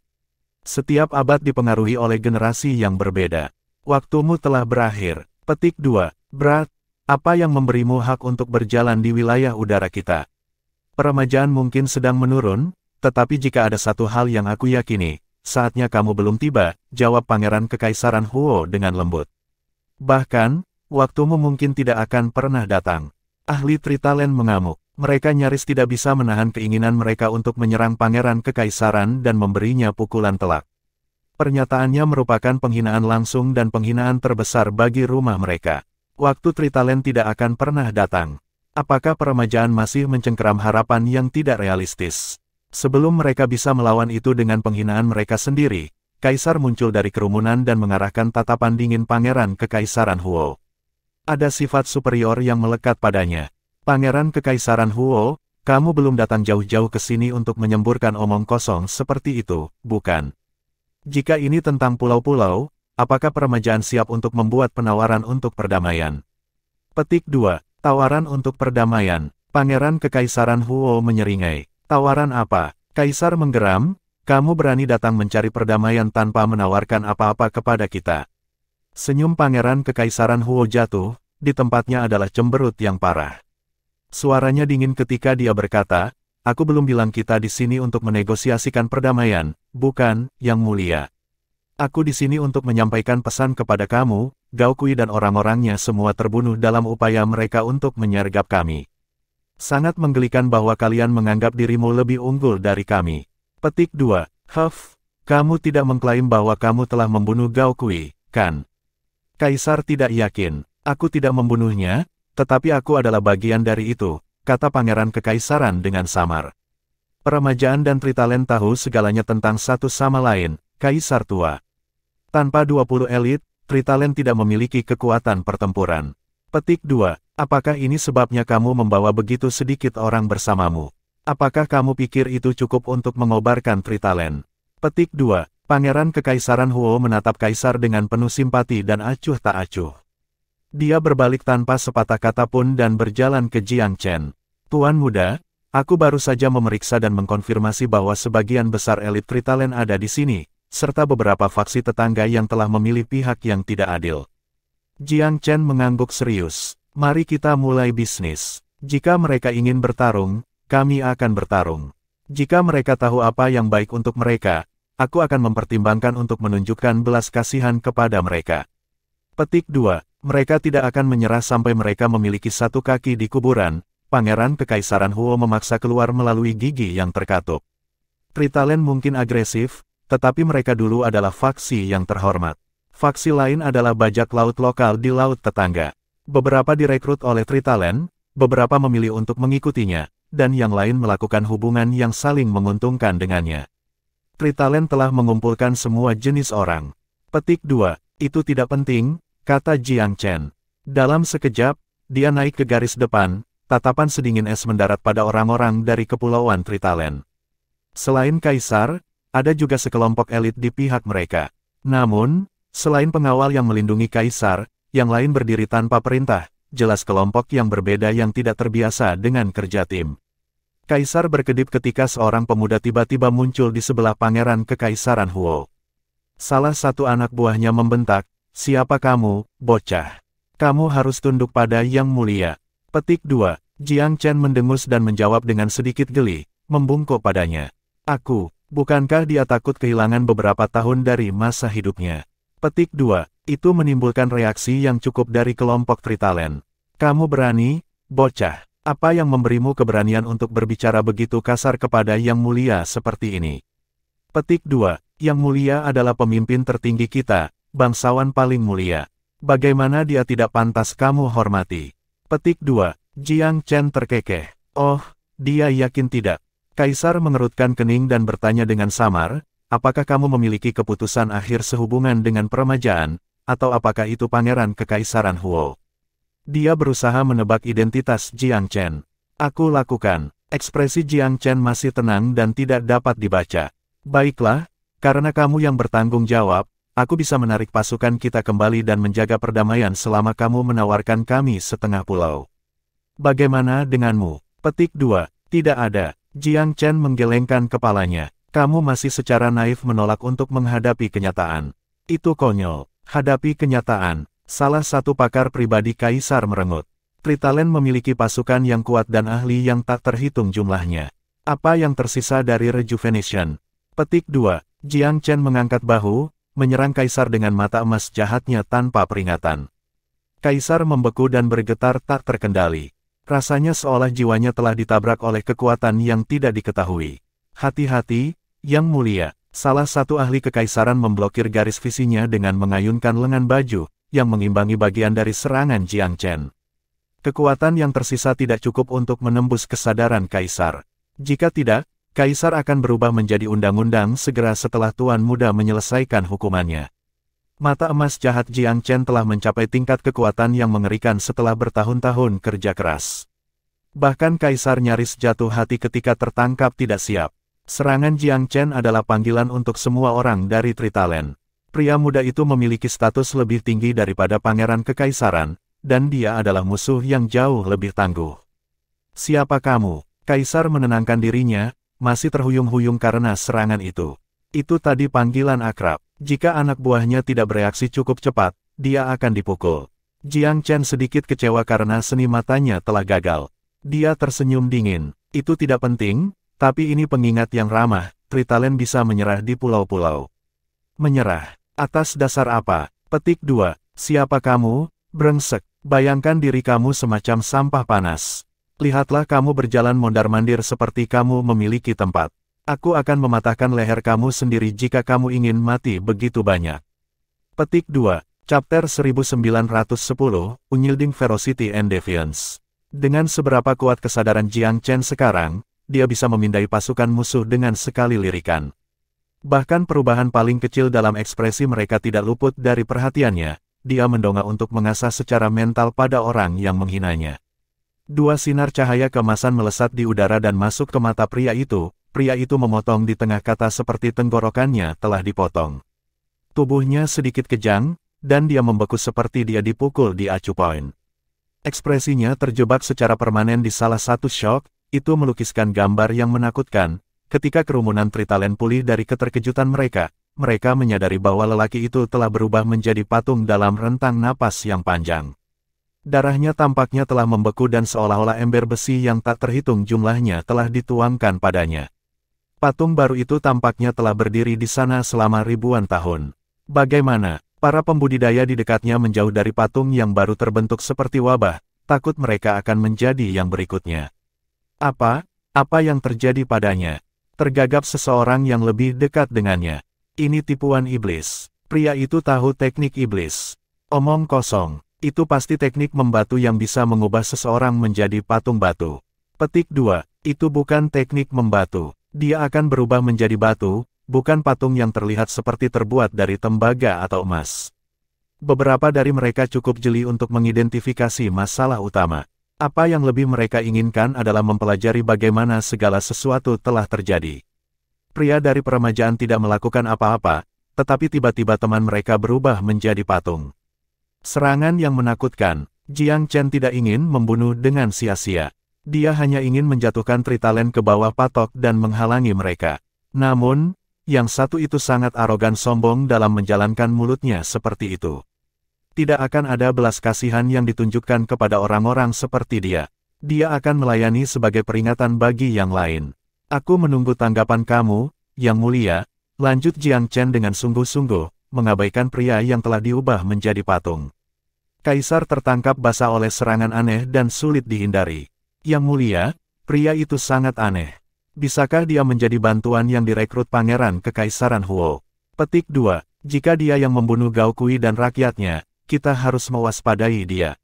Setiap abad dipengaruhi oleh generasi yang berbeda. Waktumu telah berakhir. Petik 2. Brat, apa yang memberimu hak untuk berjalan di wilayah udara kita? Peremajaan mungkin sedang menurun, tetapi jika ada satu hal yang aku yakini, saatnya kamu belum tiba, jawab Pangeran Kekaisaran Huo dengan lembut. Bahkan, waktumu mungkin tidak akan pernah datang. Ahli Tritalen mengamuk. Mereka nyaris tidak bisa menahan keinginan mereka untuk menyerang Pangeran Kekaisaran dan memberinya pukulan telak. Pernyataannya merupakan penghinaan langsung dan penghinaan terbesar bagi rumah mereka. Waktu Tritalen tidak akan pernah datang. Apakah peremajaan masih mencengkeram harapan yang tidak realistis? Sebelum mereka bisa melawan itu dengan penghinaan mereka sendiri, Kaisar muncul dari kerumunan dan mengarahkan tatapan dingin Pangeran Kekaisaran Huo. Ada sifat superior yang melekat padanya. Pangeran Kekaisaran Huo, kamu belum datang jauh-jauh ke sini untuk menyemburkan omong kosong seperti itu, bukan? Jika ini tentang pulau-pulau, apakah peremajaan siap untuk membuat penawaran untuk perdamaian? Petik 2. Tawaran untuk perdamaian. Pangeran Kekaisaran Huo menyeringai. Tawaran apa? Kaisar menggeram, kamu berani datang mencari perdamaian tanpa menawarkan apa-apa kepada kita. Senyum Pangeran Kekaisaran Huo jatuh, di tempatnya adalah cemberut yang parah. Suaranya dingin ketika dia berkata, aku belum bilang kita di sini untuk menegosiasikan perdamaian, bukan, Yang Mulia. Aku di sini untuk menyampaikan pesan kepada kamu, Gao Kui dan orang-orangnya semua terbunuh dalam upaya mereka untuk menyergap kami. Sangat menggelikan bahwa kalian menganggap dirimu lebih unggul dari kami. Petik 2. Kamu tidak mengklaim bahwa kamu telah membunuh Gao Kui, kan? Kaisar tidak yakin. Aku tidak membunuhnya, tetapi aku adalah bagian dari itu, kata Pangeran Kekaisaran dengan samar. Peremajaan dan Tritalen tahu segalanya tentang satu sama lain, Kaisar tua. Tanpa 20 elit, Tritalen tidak memiliki kekuatan pertempuran. Petik 2. Apakah ini sebabnya kamu membawa begitu sedikit orang bersamamu? Apakah kamu pikir itu cukup untuk mengobarkan Tritalen? Petik 2. Pangeran Kekaisaran Huo menatap Kaisar dengan penuh simpati dan acuh tak acuh. Dia berbalik tanpa sepatah kata pun dan berjalan ke Jiang Chen. Tuan muda, aku baru saja memeriksa dan mengkonfirmasi bahwa sebagian besar elit Tritalen ada di sini, serta beberapa faksi tetangga yang telah memilih pihak yang tidak adil. Jiang Chen mengangguk serius. Mari kita mulai bisnis. Jika mereka ingin bertarung, kami akan bertarung. Jika mereka tahu apa yang baik untuk mereka, aku akan mempertimbangkan untuk menunjukkan belas kasihan kepada mereka. Petik 2. Mereka tidak akan menyerah sampai mereka memiliki satu kaki di kuburan. Pangeran Kekaisaran Huo memaksa keluar melalui gigi yang terkatup. Tritalen mungkin agresif, tetapi mereka dulu adalah faksi yang terhormat. Faksi lain adalah bajak laut lokal di laut tetangga. Beberapa direkrut oleh Tritalen, beberapa memilih untuk mengikutinya, dan yang lain melakukan hubungan yang saling menguntungkan dengannya. Tritalen telah mengumpulkan semua jenis orang. Petik 2. Itu tidak penting, kata Jiang Chen. Dalam sekejap, dia naik ke garis depan, tatapan sedingin es mendarat pada orang-orang dari kepulauan Tritalen. Selain Kaisar, ada juga sekelompok elit di pihak mereka. Namun, selain pengawal yang melindungi Kaisar, yang lain berdiri tanpa perintah, jelas kelompok yang berbeda yang tidak terbiasa dengan kerja tim. Kaisar berkedip ketika seorang pemuda tiba-tiba muncul di sebelah Pangeran Kekaisaran Huo. Salah satu anak buahnya membentak, "Siapa kamu, bocah? Kamu harus tunduk pada Yang Mulia." Petik 2. Jiang Chen mendengus dan menjawab dengan sedikit geli, membungkuk padanya. "Aku, bukankah dia takut kehilangan beberapa tahun dari masa hidupnya?" Petik 2. Itu menimbulkan reaksi yang cukup dari kelompok Tritalen. "Kamu berani, bocah? Apa yang memberimu keberanian untuk berbicara begitu kasar kepada Yang Mulia seperti ini?" Petik 2. Yang Mulia adalah pemimpin tertinggi kita, bangsawan paling mulia. Bagaimana dia tidak pantas kamu hormati? Petik 2. Jiang Chen terkekeh. Oh, dia yakin tidak. Kaisar mengerutkan kening dan bertanya dengan samar, "Apakah kamu memiliki keputusan akhir sehubungan dengan peremajaan, atau apakah itu Pangeran Kekaisaran Huo?" Dia berusaha menebak identitas Jiang Chen. "Aku lakukan." Ekspresi Jiang Chen masih tenang dan tidak dapat dibaca. "Baiklah, karena kamu yang bertanggung jawab, aku bisa menarik pasukan kita kembali dan menjaga perdamaian selama kamu menawarkan kami setengah pulau. Bagaimana denganmu?" Petik 2. Tidak ada. Jiang Chen menggelengkan kepalanya. "Kamu masih secara naif menolak untuk menghadapi kenyataan. Itu konyol." "Hadapi kenyataan." Salah satu pakar pribadi Kaisar merengut. "Tritalen memiliki pasukan yang kuat dan ahli yang tak terhitung jumlahnya. Apa yang tersisa dari Rejuvenation?" Petik 2. Jiang Chen mengangkat bahu, menyerang Kaisar dengan mata emas jahatnya tanpa peringatan. Kaisar membeku dan bergetar tak terkendali. Rasanya seolah jiwanya telah ditabrak oleh kekuatan yang tidak diketahui. "Hati-hati, Yang Mulia." Salah satu ahli kekaisaran memblokir garis visinya dengan mengayunkan lengan baju, yang mengimbangi bagian dari serangan Jiang Chen. Kekuatan yang tersisa tidak cukup untuk menembus kesadaran Kaisar. Jika tidak, Kaisar akan berubah menjadi undang-undang segera setelah Tuan Muda menyelesaikan hukumannya. Mata emas jahat Jiang Chen telah mencapai tingkat kekuatan yang mengerikan setelah bertahun-tahun kerja keras. Bahkan Kaisar nyaris jatuh hati ketika tertangkap tidak siap. Serangan Jiang Chen adalah panggilan untuk semua orang dari Tritalen. Pria muda itu memiliki status lebih tinggi daripada Pangeran Kekaisaran, dan dia adalah musuh yang jauh lebih tangguh. "Siapa kamu?" Kaisar menenangkan dirinya, masih terhuyung-huyung karena serangan itu. Itu tadi panggilan akrab. Jika anak buahnya tidak bereaksi cukup cepat, dia akan dipukul. Jiang Chen sedikit kecewa karena seni matanya telah gagal. Dia tersenyum dingin. "Itu tidak penting, tapi ini pengingat yang ramah, Tritalen bisa menyerah di pulau-pulau." "Menyerah? Atas dasar apa?" Petik 2. Siapa kamu, brengsek? Bayangkan diri kamu semacam sampah panas. Lihatlah kamu berjalan mondar-mandir seperti kamu memiliki tempat. Aku akan mematahkan leher kamu sendiri jika kamu ingin mati begitu banyak. Petik 2. Chapter 1910, Unyielding Ferocity and Defiance. Dengan seberapa kuat kesadaran Jiang Chen sekarang, dia bisa memindai pasukan musuh dengan sekali lirikan. Bahkan perubahan paling kecil dalam ekspresi mereka tidak luput dari perhatiannya, dia mendongak untuk mengasah secara mental pada orang yang menghinanya. Dua sinar cahaya keemasan melesat di udara dan masuk ke mata pria itu memotong di tengah kata seperti tenggorokannya telah dipotong. Tubuhnya sedikit kejang, dan dia membeku seperti dia dipukul di acu poin. Ekspresinya terjebak secara permanen di salah satu shock, itu melukiskan gambar yang menakutkan. Ketika kerumunan Tritalen pulih dari keterkejutan mereka menyadari bahwa lelaki itu telah berubah menjadi patung dalam rentang napas yang panjang. Darahnya tampaknya telah membeku dan seolah-olah ember besi yang tak terhitung jumlahnya telah dituangkan padanya. Patung baru itu tampaknya telah berdiri di sana selama ribuan tahun. Bagaimana? Para pembudidaya di dekatnya menjauh dari patung yang baru terbentuk seperti wabah, takut mereka akan menjadi yang berikutnya. Apa yang terjadi padanya? Tergagap seseorang yang lebih dekat dengannya. Ini tipuan iblis. Pria itu tahu teknik iblis. Omong kosong. Itu pasti teknik membatu yang bisa mengubah seseorang menjadi patung batu. Petik 2. Itu bukan teknik membatu. Dia akan berubah menjadi batu, bukan patung yang terlihat seperti terbuat dari tembaga atau emas. Beberapa dari mereka cukup jeli untuk mengidentifikasi masalah utama. Apa yang lebih mereka inginkan adalah mempelajari bagaimana segala sesuatu telah terjadi. Pria dari peremajaan tidak melakukan apa-apa, tetapi tiba-tiba teman mereka berubah menjadi patung. Serangan yang menakutkan. Jiang Chen tidak ingin membunuh dengan sia-sia. Dia hanya ingin menjatuhkan Tritalen ke bawah patok dan menghalangi mereka. Namun, yang satu itu sangat arogan sombong dalam menjalankan mulutnya seperti itu. Tidak akan ada belas kasihan yang ditunjukkan kepada orang-orang seperti dia. Dia akan melayani sebagai peringatan bagi yang lain. Aku menunggu tanggapan kamu, Yang Mulia, lanjut Jiang Chen dengan sungguh-sungguh, mengabaikan pria yang telah diubah menjadi patung. Kaisar tertangkap basah oleh serangan aneh dan sulit dihindari. Yang Mulia, pria itu sangat aneh. Bisakah dia menjadi bantuan yang direkrut Pangeran Kekaisaran Huo? Petik 2. Jika dia yang membunuh Gao Kui dan rakyatnya, kita harus mewaspadai dia.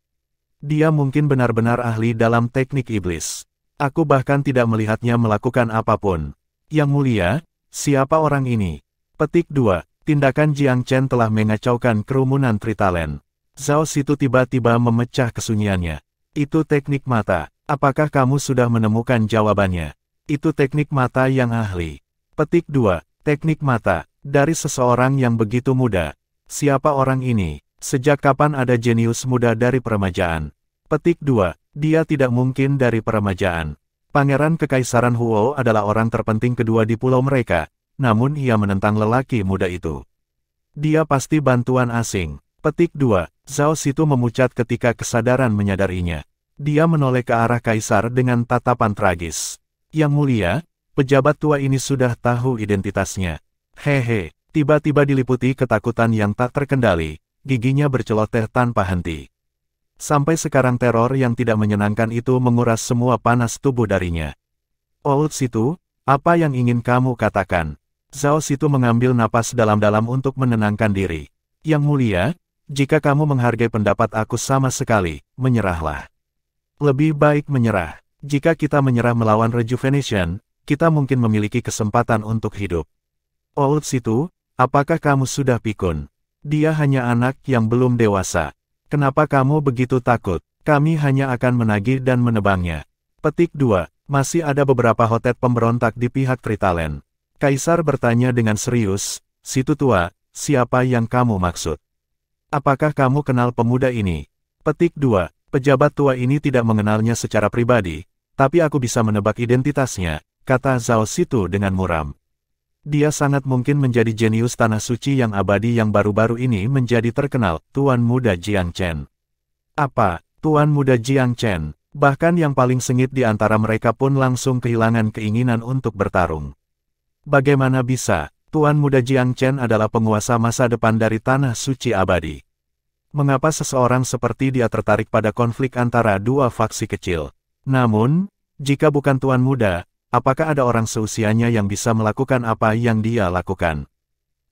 Dia mungkin benar-benar ahli dalam teknik iblis. Aku bahkan tidak melihatnya melakukan apapun. Yang Mulia, siapa orang ini? Petik 2. Tindakan Jiang Chen telah mengacaukan kerumunan Tritalen. Zhao Situ tiba-tiba memecah kesunyiannya. Itu teknik mata. Apakah kamu sudah menemukan jawabannya? Itu teknik mata yang ahli. Petik 2. Teknik mata. Dari seseorang yang begitu muda. Siapa orang ini? Sejak kapan ada jenius muda dari peremajaan? Petik 2. Dia tidak mungkin dari peremajaan. Pangeran Kekaisaran Huo adalah orang terpenting kedua di pulau mereka, namun ia menentang lelaki muda itu. Dia pasti bantuan asing. Petik 2. Zhao Situ memucat ketika kesadaran menyadarinya. Dia menoleh ke arah kaisar dengan tatapan tragis. Yang Mulia, pejabat tua ini sudah tahu identitasnya. Hehe, tiba-tiba diliputi ketakutan yang tak terkendali, giginya berceloteh tanpa henti. Sampai sekarang teror yang tidak menyenangkan itu menguras semua panas tubuh darinya. Old Situ, apa yang ingin kamu katakan? Zhao Situ mengambil napas dalam-dalam untuk menenangkan diri. Yang Mulia, jika kamu menghargai pendapat aku sama sekali, menyerahlah. Lebih baik menyerah. Jika kita menyerah melawan Rejuvenation, kita mungkin memiliki kesempatan untuk hidup. Old Situ, apakah kamu sudah pikun? Dia hanya anak yang belum dewasa. Kenapa kamu begitu takut? Kami hanya akan menagih dan menebangnya. Petik 2. Masih ada beberapa hotet pemberontak di pihak Tritalen. Kaisar bertanya dengan serius, Situ tua, siapa yang kamu maksud? Apakah kamu kenal pemuda ini? Petik 2. Pejabat tua ini tidak mengenalnya secara pribadi, tapi aku bisa menebak identitasnya, kata Zhao Situ dengan muram. Dia sangat mungkin menjadi jenius tanah suci yang abadi yang baru-baru ini menjadi terkenal, Tuan Muda Jiang Chen. Apa, Tuan Muda Jiang Chen? Bahkan yang paling sengit di antara mereka pun langsung kehilangan keinginan untuk bertarung. Bagaimana bisa? Tuan Muda Jiang Chen adalah penguasa masa depan dari tanah suci abadi. Mengapa seseorang seperti dia tertarik pada konflik antara dua faksi kecil? Namun, jika bukan Tuan Muda, apakah ada orang seusianya yang bisa melakukan apa yang dia lakukan?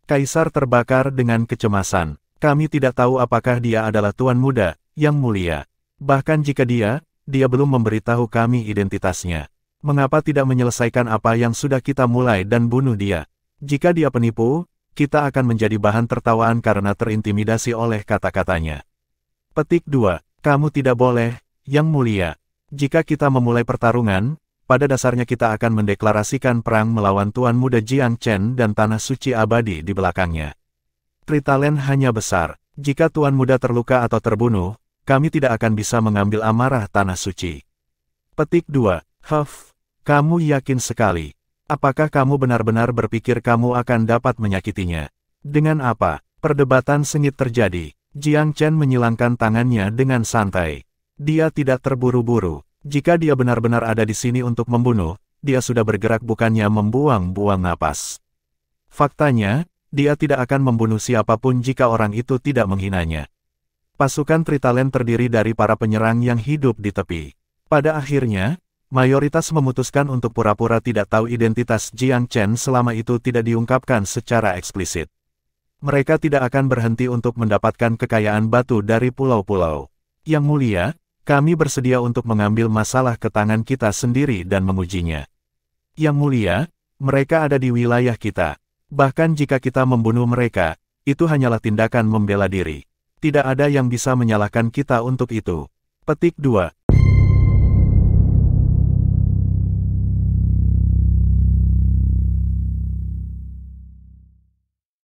Kaisar terbakar dengan kecemasan. Kami tidak tahu apakah dia adalah Tuan Muda, Yang Mulia. Bahkan jika dia belum memberitahu kami identitasnya. Mengapa tidak menyelesaikan apa yang sudah kita mulai dan bunuh dia? Jika dia penipu, kita akan menjadi bahan tertawaan karena terintimidasi oleh kata-katanya. Petik 2. Kamu tidak boleh, Yang Mulia. Jika kita memulai pertarungan, pada dasarnya kita akan mendeklarasikan perang melawan Tuan Muda Jiang Chen dan Tanah Suci Abadi di belakangnya. Tritalen hanya besar. Jika Tuan Muda terluka atau terbunuh, kami tidak akan bisa mengambil amarah Tanah Suci. Petik 2. Kamu yakin sekali. Apakah kamu benar-benar berpikir kamu akan dapat menyakitinya? Dengan apa? Perdebatan sengit terjadi. Jiang Chen menyilangkan tangannya dengan santai. Dia tidak terburu-buru. Jika dia benar-benar ada di sini untuk membunuh, dia sudah bergerak bukannya membuang-buang napas. Faktanya, dia tidak akan membunuh siapapun jika orang itu tidak menghinanya. Pasukan Tritalen terdiri dari para penyerang yang hidup di tepi. Pada akhirnya, mayoritas memutuskan untuk pura-pura tidak tahu identitas Jiang Chen selama itu tidak diungkapkan secara eksplisit. Mereka tidak akan berhenti untuk mendapatkan kekayaan batu dari pulau-pulau. Yang Mulia, kami bersedia untuk mengambil masalah ke tangan kita sendiri dan mengujinya. Yang Mulia, mereka ada di wilayah kita. Bahkan jika kita membunuh mereka, itu hanyalah tindakan membela diri. Tidak ada yang bisa menyalahkan kita untuk itu. Petik 2.